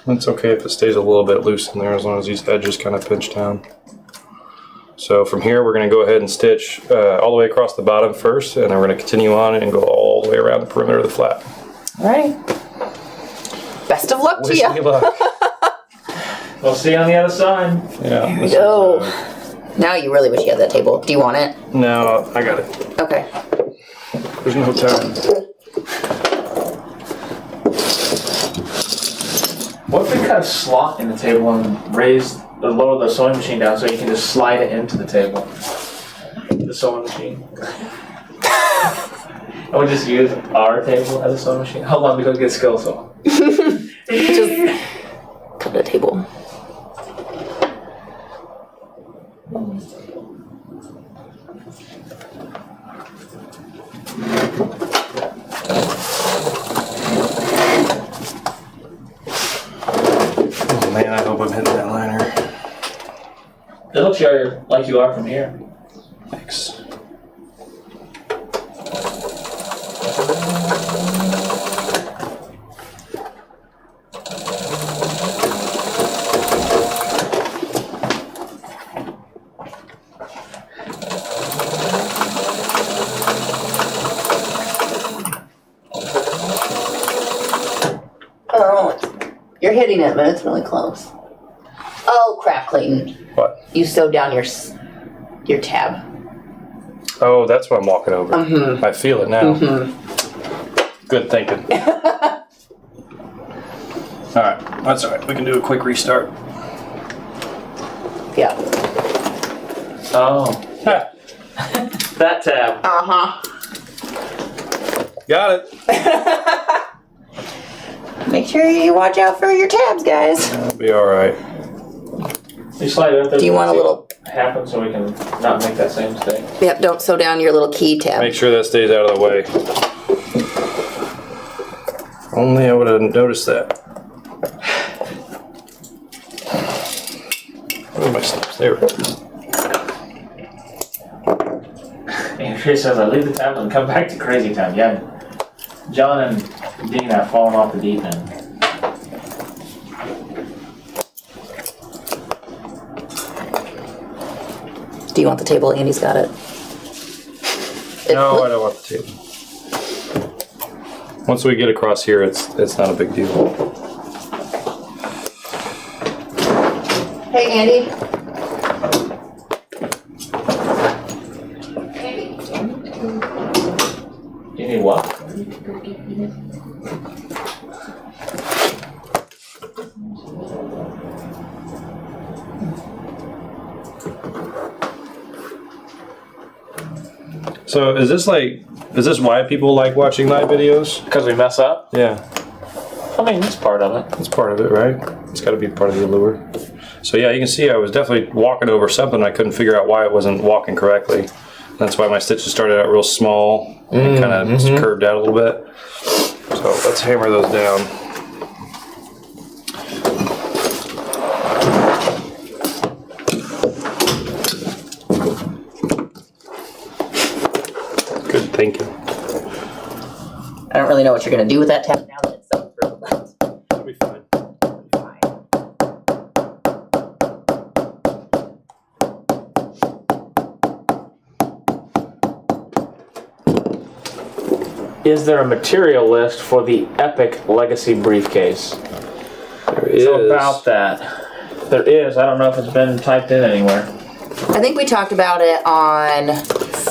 B: It's okay if it stays a little bit loose in there as long as these edges kind of pinch down. So from here we're going to go ahead and stitch all the way across the bottom first, and then we're going to continue on and go all the way around the perimeter of the flap.
A: Alright. Best of luck to
B: Wish
A: you.
B: me luck.
C: We'll see you on the other side.
B: Yeah.
A: Here we go. Now you really wish you had that table. Do you want it?
B: No, I got it.
A: Okay.
B: There's no time.
C: What if we cut a slot in the table and lower the sewing machine down so you can just slide it into the table? The sewing machine. And we just use our table as a sewing machine. Hold on, we go get skill saw.
A: Just cut the table.
B: Oh man, I hope I'm hitting that liner.
C: It looks like you are from here.
B: Thanks.
A: hitting it, but it's really close. Oh crap, Clayton!
B: What?
A: You sewed down your tab.
B: Oh, that's what I'm walking over.
A: Mm-hmm.
B: I feel it now.
A: Mm-hmm.
B: Good thinking. All right, that's all right. We can do a quick restart.
A: Yeah.
C: Oh. That tab.
A: Uh-huh.
B: Got it.
A: Make sure you watch out for your tabs, guys.
B: That'll be all right.
C: You slide it up there.
A: Do you want a little...
C: Happen so we can not make that same mistake.
A: Yep, don't sew down your little key tab.
B: Make sure that stays out of the way. Only I would have noticed that. Where are my slips? There we go.
C: Andrea says, I leave the tab and come back to crazy time. Yeah. John and Dean have fallen off the deep end.
A: Do you want the table? Andy's got it.
B: No, I don't want the table. Once we get across here, it's not a big deal.
A: Hey, Andy.
C: You need what?
B: So is this why people like watching live videos?
C: Because we mess up?
B: Yeah,
C: I mean, it's part of it.
B: that's part of it, right? It's got to be part of the allure. So yeah, you can see I was definitely walking over something. I couldn't figure out why it wasn't walking correctly. That's why my stitches started out real small and kind of curved out a little bit. So let's hammer those down. Good thinking.
A: I don't really know what you're going to do with that tab now that it's sewn through, but
B: It'll be fine.
A: fine.
C: Is there a material list for the Epic Legacy briefcase?
B: There is.
C: So about that. There is. I don't know if it's been typed in anywhere.
A: I think we talked about it on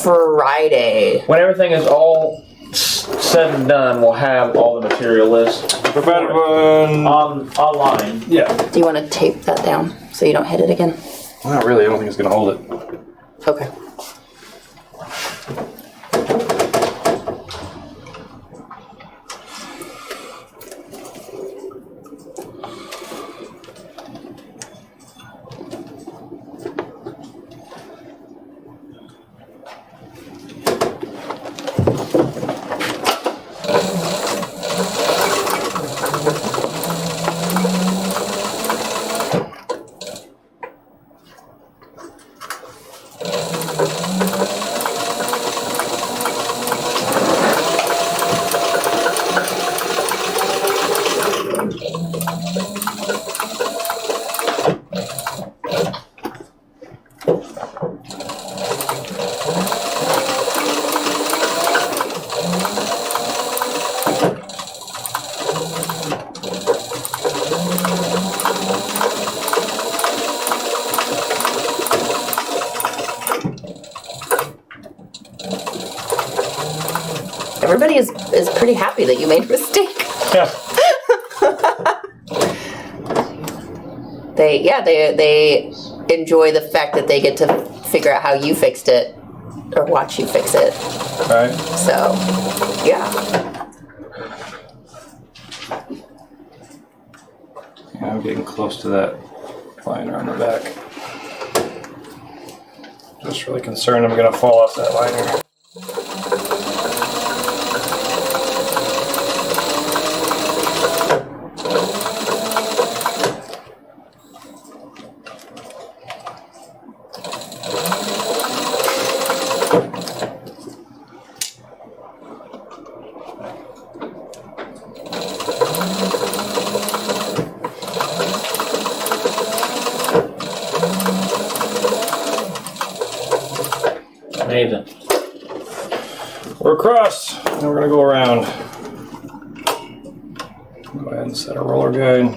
A: Friday.
C: When everything is all said and done, we'll have all the material lists
B: About one.
C: online.
B: Yeah.
A: Do you want to tape that down so you don't hit it again?
B: Well, not really. I don't think it's gonna hold it.
A: Okay. Everybody is pretty happy that you made a mistake.
C: Yeah.
A: They enjoy the fact that they get to figure out how you fixed it or watch you fix it.
B: All right.
A: So, yeah.
B: Yeah, I'm getting close to that liner on the back. Just really concerned I'm gonna fall off that liner.
C: Amazing.
B: We're across. Now we're gonna go around. Go ahead and set our roller guide.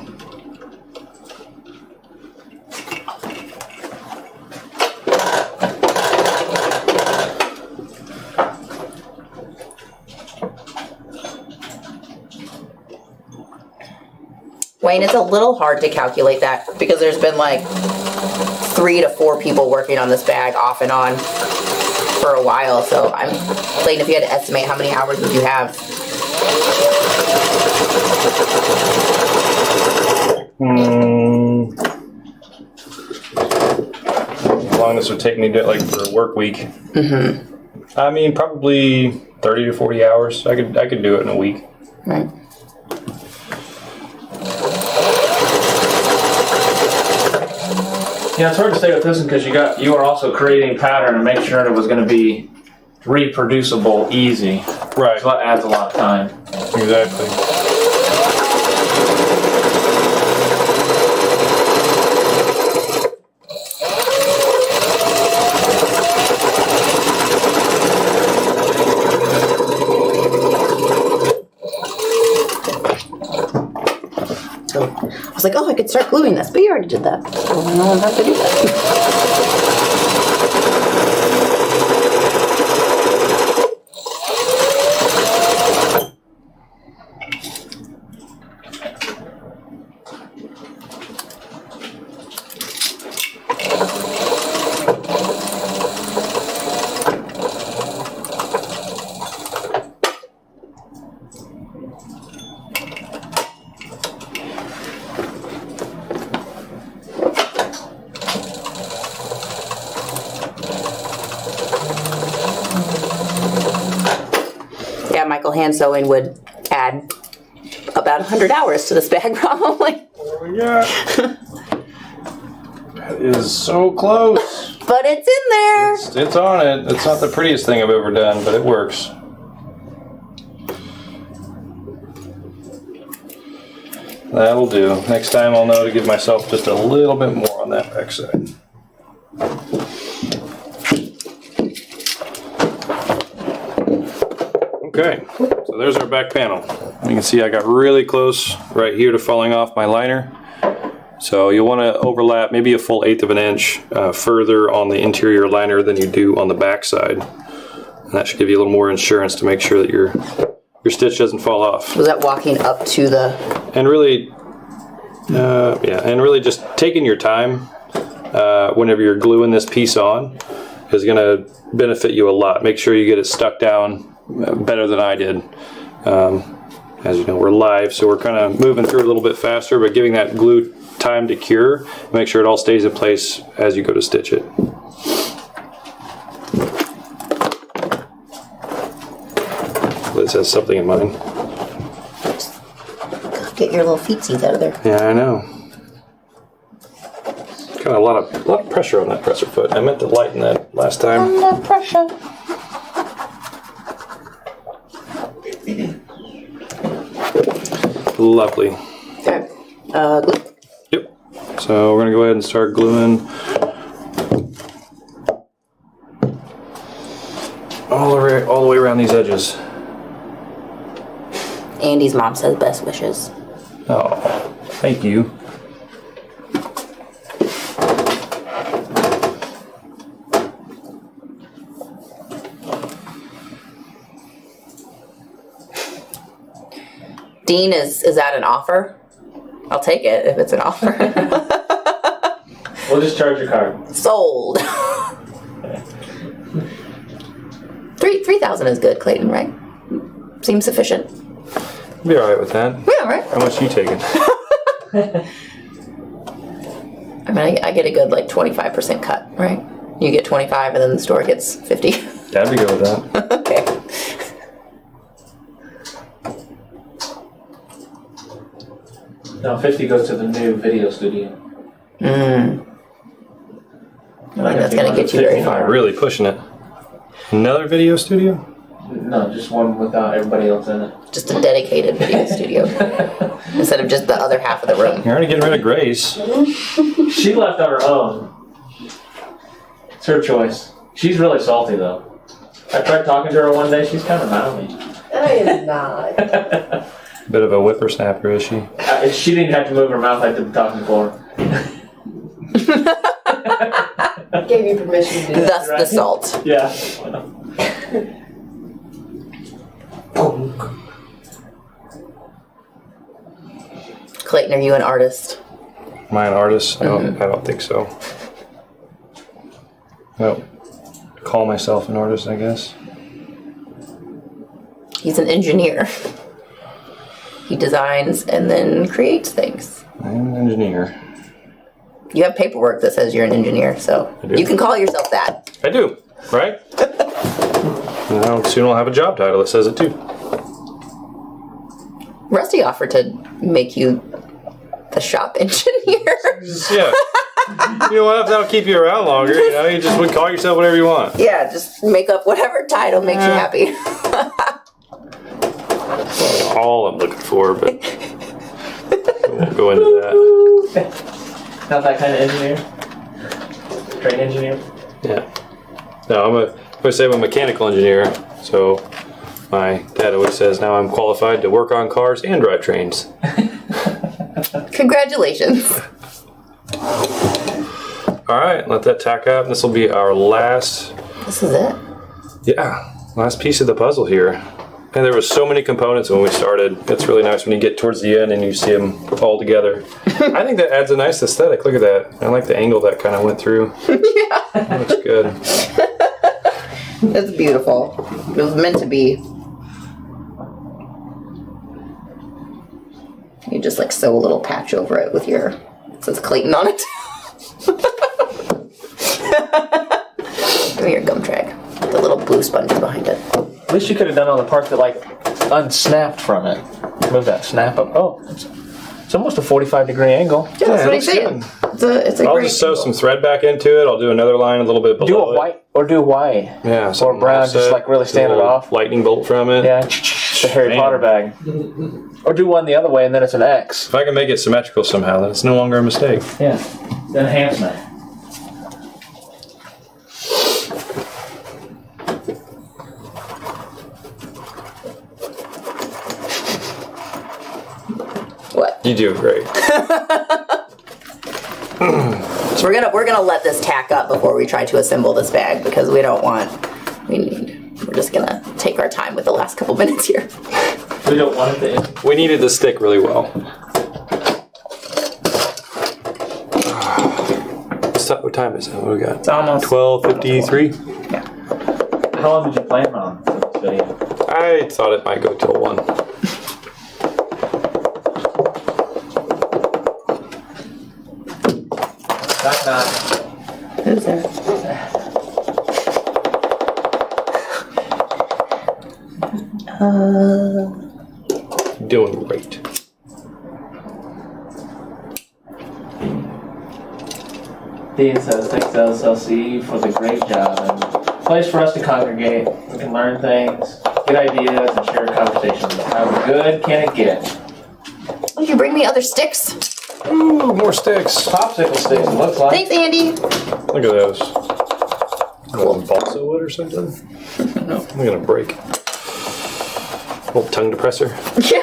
A: Wayne, it's a little hard to calculate that because there's been like 3 to 4 people working on this bag off and on for a while. So I'm Clayton, if you had to estimate, how many hours would you have?
B: How long this would take me to like for a work week? I mean, probably 30 to 40 hours. I could do it in a week.
A: Right.
C: Yeah, it's hard to say with this one because you are also creating pattern and make sure it was going to be reproducible, easy.
B: Right.
C: So that adds a lot of time.
B: Exactly.
A: I was like, oh, I could start gluing this, but you already did that. So I don't have to do that. Yeah, Michael hand sewing would add about 100 hours to this bag, probably.
B: Oh my god. That is so close.
A: But it's in there.
B: It's on it. It's not the prettiest thing I've ever done, but it works. That'll do. Next time I'll know to give myself just a little bit more on that back side. Okay, so there's our back panel. You can see I got really close right here to falling off my liner. So you'll want to overlap maybe a full 1/8 of an inch further on the interior liner than you do on the back side. And that should give you a little more insurance to make sure that your stitch doesn't fall off.
A: Was that walking up to the...
B: And really, and really just taking your time whenever you're gluing this piece on is going to benefit you a lot. Make sure you get it stuck down better than I did. As you know, we're live, so we're kind of moving through a little bit faster, but giving that glue time to cure, make sure it all stays in place as you go to stitch it. Liz has something in mind.
A: Get your little feetsies out of there.
B: Yeah, I know. Kind of a lot of pressure on that presser foot. I meant to lighten that last time.
A: Under pressure.
B: Lovely.
A: Okay. Glue.
B: Yep. So we're gonna go ahead and start gluing all the way around these edges.
A: Andy's mom says best wishes.
B: Oh, thank you.
A: Dean, is that an offer? I'll take it if it's an offer.
C: We'll just charge your card.
A: Sold. 3,000 is good, Clayton, right? Seems sufficient.
B: Be alright with that.
A: Yeah, right.
B: How much you taking?
A: I mean, I get a good like 25% cut, right? You get 25 and then the store gets 50.
B: That'd be good with that.
A: Okay.
C: No, 50 goes to the new video studio.
A: I think that's gonna get you very far.
B: Really pushing it. Another video studio?
C: No, just one without everybody else in it.
A: Just a dedicated video studio instead of just the other half of the room.
B: You're already getting rid of Grace.
C: She left on her own. It's her choice. She's really salty though. I tried talking to her one day. She's kind of mad at me.
D: I am not.
B: Bit of a whippersnapper, is she?
C: She didn't have to move her mouth. I did the talking for her.
D: Gave you permission to do that.
A: Thus the salt.
C: Yeah.
A: Clayton Clayton, are you an artist?
B: Am I an artist? I don't think so. I don't call myself an artist, I guess.
A: He's an engineer. He designs and then creates things.
B: I'm an engineer.
A: You have paperwork that says you're an engineer, so you can call yourself that.
B: I do, right? Now, soon I'll have a job title that says it too.
A: Rusty offered to make you the shop engineer.
B: Yeah. You know what? That'll keep you around longer. You know, you just would call yourself whatever you want.
A: Yeah, just make up whatever title makes you happy.
B: That's all I'm looking for, but we won't go into that.
C: Not that kind of engineer? Train engineer?
B: Yeah. No, I'm a mechanical engineer, so my dad always says now I'm qualified to work on cars and drive trains.
A: Congratulations.
B: All right, let that tack up. This will be our last,
A: This is it.
B: last piece of the puzzle here. And there was so many components when we started. It's really nice when you get towards the end and you see them all together. I think that adds a nice aesthetic. Look at that. I like the angle that kind of went through.
A: Yeah.
B: That looks good.
A: It's beautiful. It was meant to be. You just like sew a little patch over it with your, it says Clayton on it. Give me your gum track. The little blue sponge behind it.
C: At least you could have done on the part that like unsnapped from it. Move that snap up. Oh, it's almost a 45-degree angle.
A: Yeah, that's what
B: it
A: he's
B: looks
A: saying.
B: good.
A: It's a
B: I'll
A: great
B: just sew
A: angle.
B: some thread back into it. I'll do another line a little bit below
C: Do a
B: it.
C: white or do white.
B: Yeah,
C: Or
B: something
C: brown,
B: offset,
C: just like really stand
B: do
C: it
B: a little
C: off.
B: lightning bolt from it.
C: Yeah, the Harry
B: Man.
C: Potter bag. Or do one the other way and then it's an X.
B: If I can make it symmetrical somehow, then it's no longer a mistake.
C: Yeah, enhancement.
A: What?
B: You do great.
A: So we're gonna let this tack up before we try to assemble this bag because we don't want. We're just gonna take our time with the last couple minutes here.
C: We don't want it to end.
B: We needed to stick really well. What time is it? What do we got?
A: It's almost
B: 12:53.
A: Yeah.
C: How long did you plan on for this video?
B: I thought it might go till 1.
C: Knock knock.
A: Who's there?
B: Doing great.
C: Dean says, thanks to LSLC for the great job and place for us to congregate. We can learn things, get ideas, and share conversations. How good can it get?
A: Will you bring me other sticks?
B: Ooh, more sticks.
C: Popsicle sticks, it looks like.
A: Thanks, Andy.
B: Look at those. Cool. Balsa wood or something? No. I'm gonna break. Old tongue depressor.
A: Yeah.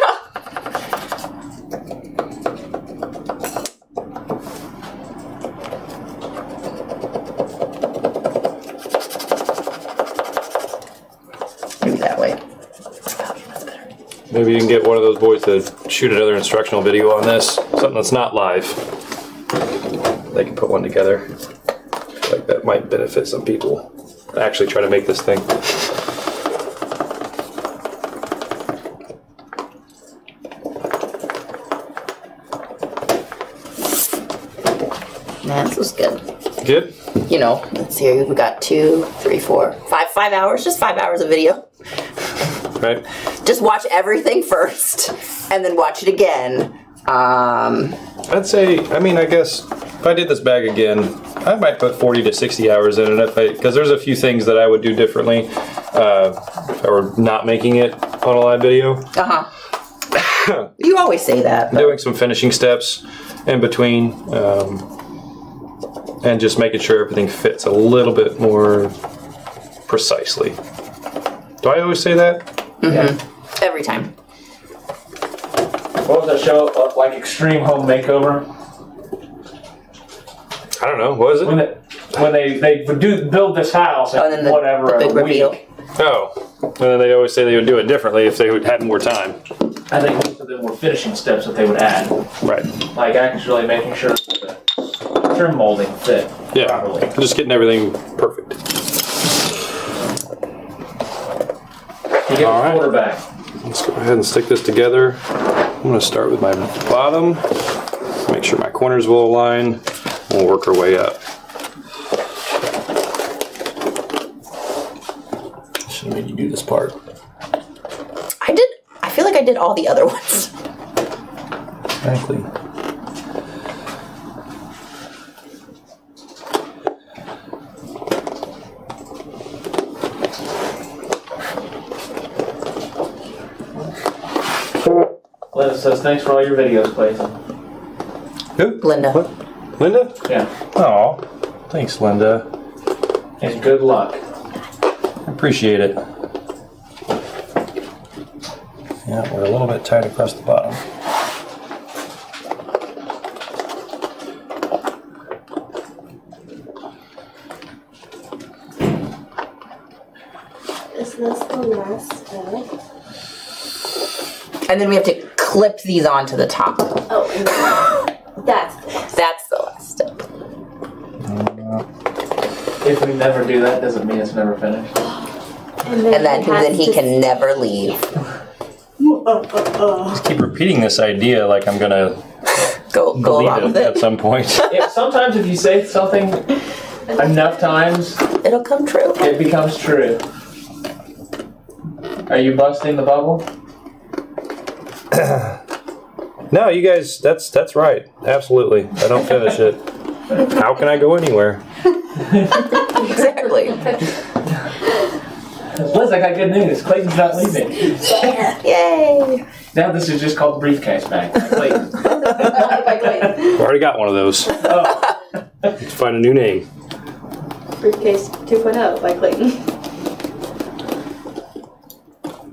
A: Maybe that way. That's better.
B: Maybe you can get one of those boys to shoot another instructional video on this. Something that's not live. They can put one together. Like that might benefit some people. Actually try to make this thing.
A: Man, this was good.
B: Good?
A: You know, let's see, we got 2, 3, 4, 5 hours, just 5 hours of video.
B: Right?
A: Just watch everything first, and then watch it again.
B: I'd say, I guess if I did this bag again, I might put 40 to 60 hours in it because there's a few things that I would do differently if I were not making it on a live video.
A: You always say that. But
B: Doing some finishing steps in between and just making sure everything fits a little bit more precisely. Do I always say that?
C: Yeah.
A: every time.
C: What was that show? Like Extreme Home Makeover?
B: I don't know. What is it?
C: When they build this house and
A: Oh, then the
C: whatever
A: big
C: a
A: reveal.
C: week.
B: Oh. And then they always say they would do it differently if they had more time.
C: I think most of of them were finishing steps that they would add.
B: Right.
C: Like actually making sure that the trim molding fit properly.
B: Just getting everything perfect.
C: You get
B: All
C: the
B: right.
C: quarterback.
B: Let's go ahead and stick this together. I'm going to start with my bottom. Make sure my corners will align. We'll work our way up.
G: Should have made you do this part.
A: I feel like I did all the other ones.
G: Exactly.
C: Linda says, thanks for all your videos, Clayton.
B: Who?
A: Linda.
B: What? Linda?
C: Yeah.
B: Aw. Thanks, Linda.
C: And good luck.
B: I appreciate it. Yeah, we're a little bit tight across the bottom.
E: Is this the last step?
A: And then we have to clip these onto the top.
E: Oh, and that's the last.
A: That's the last step.
C: If we never do that, doesn't mean it's never finished.
A: And then he can never leave.
B: Just keep repeating this idea like I'm gonna
A: Go
B: believe
A: along with
B: it at
A: it.
B: some point.
C: Yeah, sometimes if you say something enough times,
A: It'll come true.
C: it becomes true. Are you busting the bubble?
B: No, you guys, that's right. Absolutely. I don't finish it. How can I go anywhere?
A: Exactly.
C: Liz, I got good news. Clayton's not leaving.
A: Yay!
C: Now this is just called the briefcase bag. Clayton.
B: I've already got one of those.
C: Oh.
B: Let's find a new name.
E: Briefcase 2.0 by Clayton.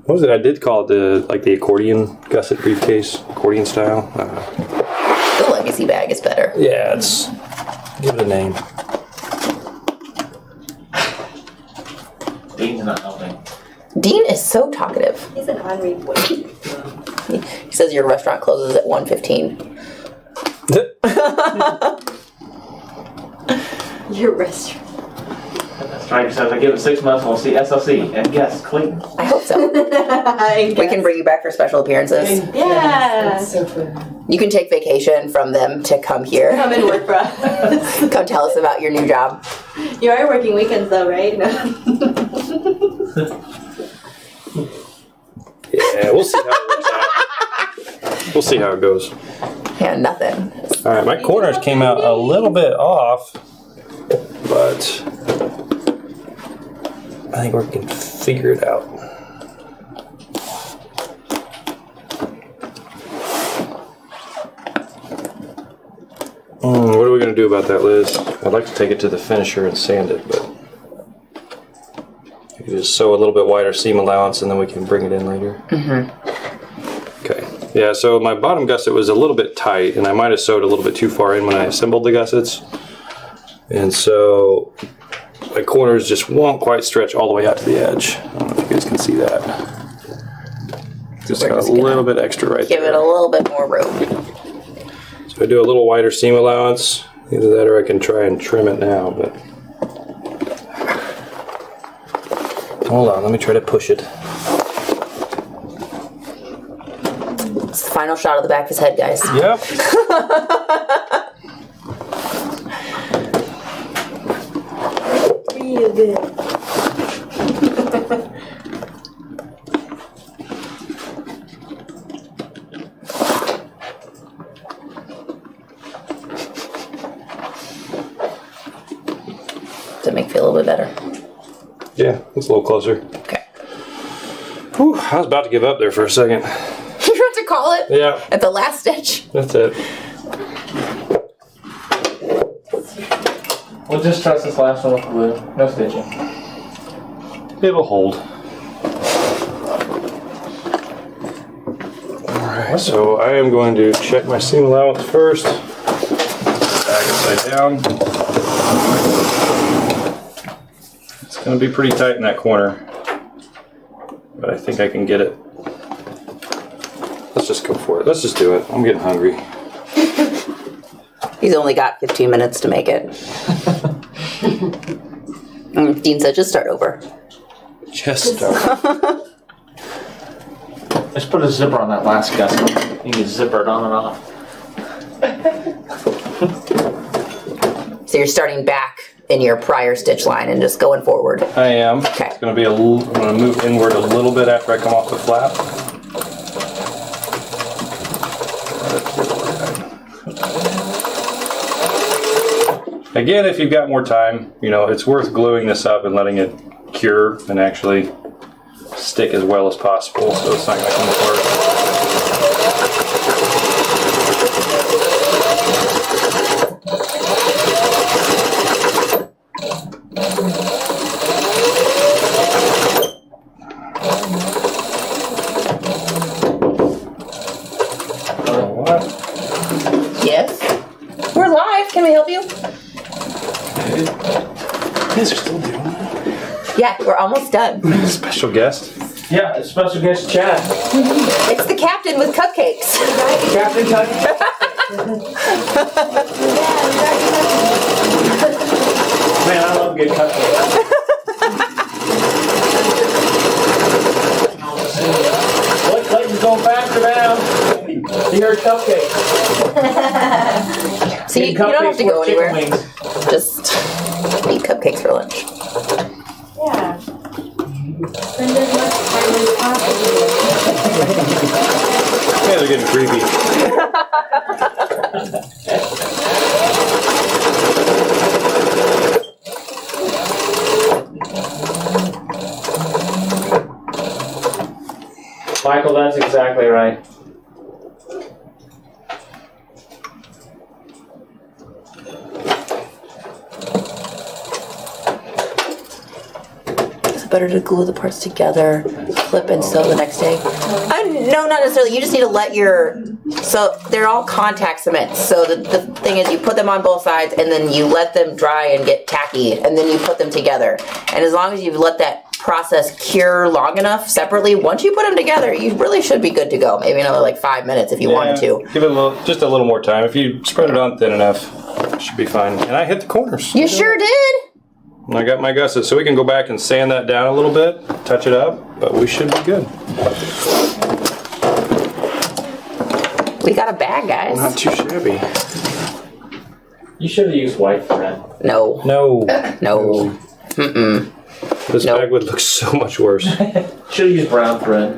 B: What was it? I did call it the accordion gusset briefcase, accordion style.
A: The legacy bag is better.
B: Yeah, it's give it a name.
C: Dean's not helping.
A: Dean is so talkative.
E: He's an ornery boy.
A: He says your restaurant closes at 1:15.
E: Your restaurant.
C: Striker says, I give it 6 months and we'll see SLC. And yes, Clayton.
A: I hope so. We can bring you back for special appearances.
E: Yeah.
D: That's so funny.
A: You can take vacation from them to come here.
E: Come and work for us.
A: Come tell us about your new job.
E: You are working weekends though, right? No.
B: Yeah, we'll see how it works out. We'll see how it goes.
A: Yeah, nothing.
B: All right, my corners came out a little bit off, but I think we can figure it out. What are we going to do about that, Liz? I'd like to take it to the finisher and sand it, but you can just sew a little bit wider seam allowance and then we can bring it in later. Okay. Yeah, so my bottom gusset was a little bit tight and I might have sewed a little bit too far in when I assembled the gussets. And so my corners just won't quite stretch all the way out to the edge. I don't know if you guys can see that. Just got a little bit extra right there.
A: Give it a little bit more room.
B: So I do a little wider seam allowance. Either that or I can try and trim it now, but hold on, let me try to push it.
A: It's the final shot of the back of his head, guys.
B: Yep.
E: Real good.
A: Does it make you feel a little bit better?
B: Yeah, it's a little closer.
A: Okay.
B: Whew, I was about to give up there for a second.
A: You have to call it
B: Yeah,
A: at the last stitch.
B: that's it.
C: We'll just trust this last one with glue. No stitching.
B: It'll hold. Alright, so I am going to check my seam allowance first. Back upside down. It's going to be pretty tight in that corner, but I think I can get it. Let's just go for it. Let's just do it. I'm getting hungry.
A: He's only got 15 minutes to make it. Dean said, just start over.
B: Just start.
C: Let's put a zipper on that last gusset. You can zipper it on and off.
A: So you're starting back in your prior stitch line and just going forward.
B: I am.
A: Okay.
B: It's going to be I'm going to move inward a little bit after I come off the flap. Again, if you've got more time, it's worth gluing this up and letting it cure and actually stick as well as possible, so it's not going to come apart.
A: Yes? We're live. Can we help you?
B: You guys are still doing that?
A: Yeah, we're almost done.
B: Special guest.
C: Yeah, a special guest Chad.
A: It's the captain with cupcakes.
C: Captain Tuck. Man, I love good cupcakes. Look, Clayton's going faster now. He heard cupcakes.
A: So you don't have to go
C: Chicken
A: anywhere.
C: wings.
A: Just eat cupcakes for lunch.
E: Yeah. Spend as much time as possible.
B: Yeah, they're getting creepy.
C: Michael, that's exactly right.
A: Is it better to glue the parts together, clip and sew the next day? No, not necessarily. You just need to let so they're all contact cements. So the thing is you put them on both sides and then you let them dry and get tacky and then you put them together. And as long as you've let that process cure long enough separately, once you put them together, you really should be good to go. Maybe another like 5 minutes if you wanted to.
B: Give it just a little more time. If you spread it on thin enough, it should be fine. And I hit the corners.
A: You sure did.
B: And I got my gusset, so we can go back and sand that down a little bit, touch it up, but we should be good.
A: We got a bag, guys.
B: Not too shabby.
C: You should have used white thread.
A: No.
B: No.
A: No. Mm-mm.
B: This
A: Nope.
B: bag would look so much worse.
C: Should have used brown thread.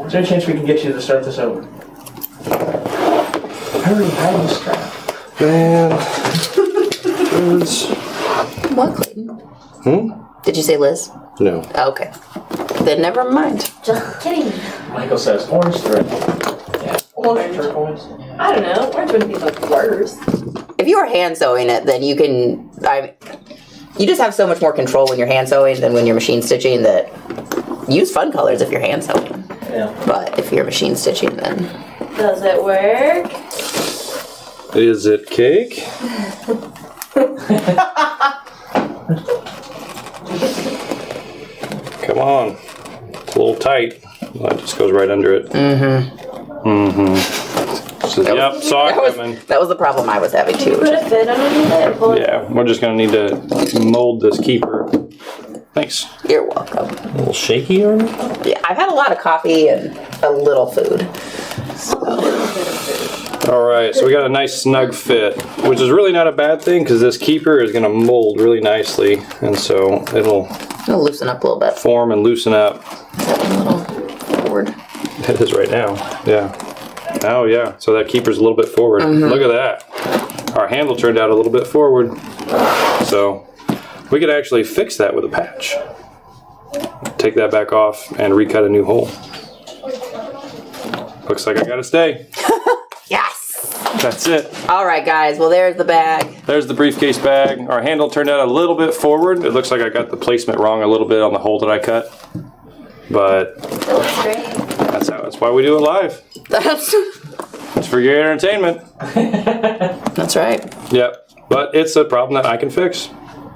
C: Is there a chance we can get you to start this over? Hurry, hide the strap.
B: Man. Liz.
A: What, Clayton?
B: Hmm?
A: Did you say Liz?
B: No.
A: Okay. Then never mind.
E: Just kidding.
C: Michael says orange thread. Yeah.
E: Orange.
C: Turquoise.
E: I don't know. Orange wouldn't be like worse.
A: If you are hand sewing it, then you can. You just have so much more control when you're hand sewing than when you're machine stitching. That use fun colors if you're hand sewing.
C: Yeah.
A: But if you're machine stitching, then
E: Does it work?
B: Is it cake? Come on. It's a little tight. Well, that just goes right under it. Mm-hmm. Mm-hmm. Says, yep, saw it coming.
A: that was the problem I was having too.
E: Put a fit underneath it and pull it.
B: Yeah, we're just going to need to mold this keeper. Thanks.
A: You're welcome.
B: A little shaky on me?
A: Yeah, I've had a lot of coffee and a little food.
B: All right, so we got a nice snug fit, which is really not a bad thing because this keeper is going to mold really nicely, and so it'll
A: loosen up a little bit.
B: form and loosen up.
A: A little forward.
B: It is right now, yeah. Oh yeah, so that keeper's a little bit forward.
A: Mm-hmm.
B: Look at that. Our handle turned out a little bit forward, so we could actually fix that with a patch. Take that back off and recut a new hole. Looks like I gotta stay.
A: Yes.
B: That's it.
A: All right, guys. Well, there's the bag.
B: There's the briefcase bag. Our handle turned out a little bit forward. It looks like I got the placement wrong a little bit on the hole that I cut. But
E: It looks great.
B: that's why we do it live. It's for your entertainment.
A: That's right.
B: Yep. But it's a problem that I can fix.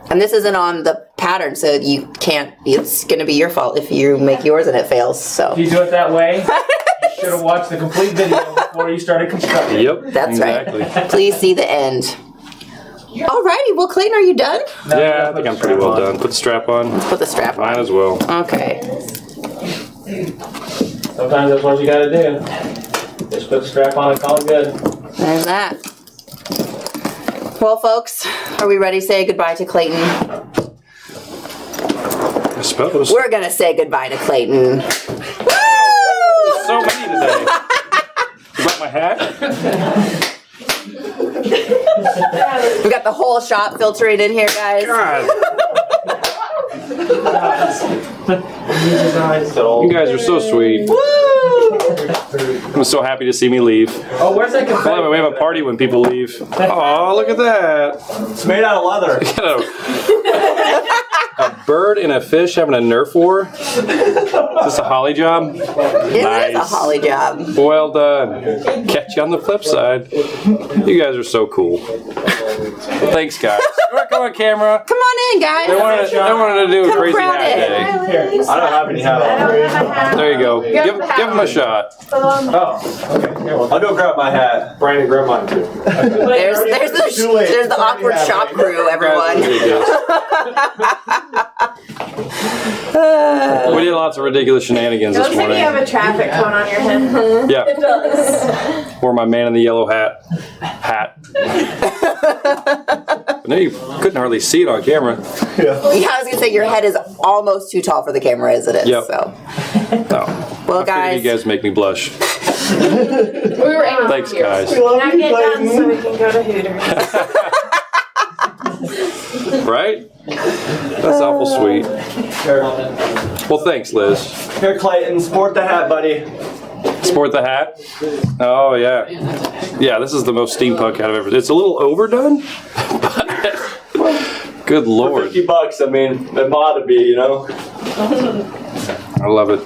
A: And this isn't on the pattern, so you can't. It's gonna be your fault if you make yours and it fails. So
C: If you do it that way, you should have watched the complete video before you started constructing.
B: Yep.
A: that's
B: exactly.
A: right. Please see the end. Alrighty, well, Clayton, are you done?
C: Now you
B: Yeah,
C: gotta
B: I
C: put
B: think
C: the
B: I'm pretty
C: strap
B: well
C: on.
B: done. Put the strap on.
A: Put the strap
B: Mine
A: on.
B: as well.
A: Okay.
C: Sometimes that's what you gotta do. Just put the strap on and call it good.
A: There's that. Well, folks, are we ready to say goodbye to Clayton?
B: I suppose.
A: We're gonna say goodbye to Clayton. Woo!
B: So many today. You got my hat?
A: We got the whole shop filtering in here, guys.
B: God. You guys are so sweet. I'm so happy to see me leave.
C: Oh, where's that confetti?
B: We have a party when people leave. Oh, look at that.
G: It's made out of leather.
B: A bird and a fish having a Nerf war? Is this a holly job?
A: It is a holly job.
B: Well done. Catch you on the flip side. You guys are so cool. Thanks, guys. Come on, camera.
A: Come on in, guys.
B: They wanted to do a
A: Come
B: crazy
A: grab
B: hat
A: it.
B: day.
G: I don't have any hat.
B: There you go. Give them a shot.
C: Oh, okay. Here, well,
G: I'll go grab my hat.
F: Brandon, grab mine too.
A: There's the awkward shop crew, everyone.
B: We did lots of ridiculous shenanigans
E: It
B: this
E: looks like you have
B: morning.
E: a traffic cone on your head.
B: Yeah.
E: It does.
B: Wore my man in the yellow hat. No, you couldn't hardly see it on camera.
A: Yeah, I was gonna say your head is almost too tall for the camera as it is.
B: Yep.
A: So,
B: No.
A: well,
B: I figured
A: guys,
B: you guys make me blush.
E: We were aiming
B: Thanks,
E: for yours.
B: guys.
E: Now get done so we can go to Hooters.
B: Right? That's awful sweet. Well, thanks, Liz.
G: Here, Clayton, sport the hat, buddy.
B: Sport the hat. Oh, yeah. Yeah, this is the most steampunk hat I've ever. It's a little overdone, but good lord.
G: $50, I mean, it ought to be, you know?
B: I love it.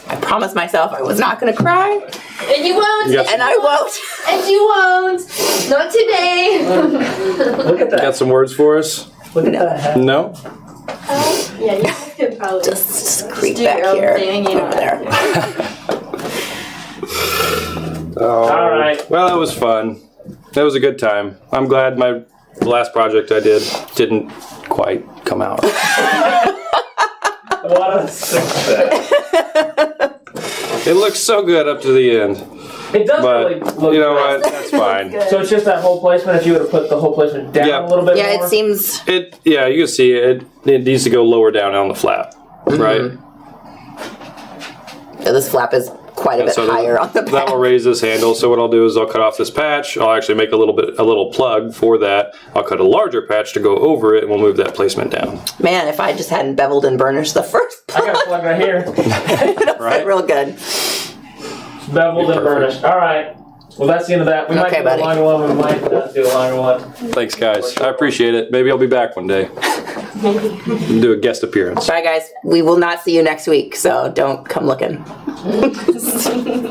A: I promised myself I was not gonna cry,
E: And you won't.
B: You got
A: and I won't.
E: And you won't. Not today.
C: look at that.
B: Got some words for us?
C: Look at that hat.
B: No?
E: Yeah, you could probably
A: Just creep
E: do
A: back
E: your own
A: here,
E: thing, you know.
A: over there.
B: Oh,
C: All right.
B: Well, that was fun. That was a good time. I'm glad the last project I did didn't quite come out.
C: What a success.
B: It looks so good up to the end.
C: It does
B: But,
C: really look
B: you know
C: good.
B: what? That's fine.
C: So it's just that whole placement. If you would have put the whole placement down
B: Yeah.
C: a little bit
A: Yeah,
C: more.
A: it seems.
B: Yeah, you can see it. It needs to go lower down on the flap, right?
A: This flap is quite a bit
B: So
A: higher on the back.
B: that will raise this handle. So what I'll do is I'll cut off this patch. I'll actually make a little plug for that. I'll cut a larger patch to go over it, and we'll move that placement down.
A: Man, if I just hadn't beveled and burnished the first
C: I got a plug right here.
A: it'll
B: Right.
A: fit real good.
C: Beveled and burnished. All right. Well, that's the end of that. We might
A: Okay,
C: do
A: buddy.
C: a longer one. We might not do a longer one.
B: Thanks, guys. I appreciate it. Maybe I'll be back one day. Do a guest appearance.
A: Bye, guys. We will not see you next week, so don't come looking.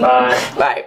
C: Bye.
A: Bye.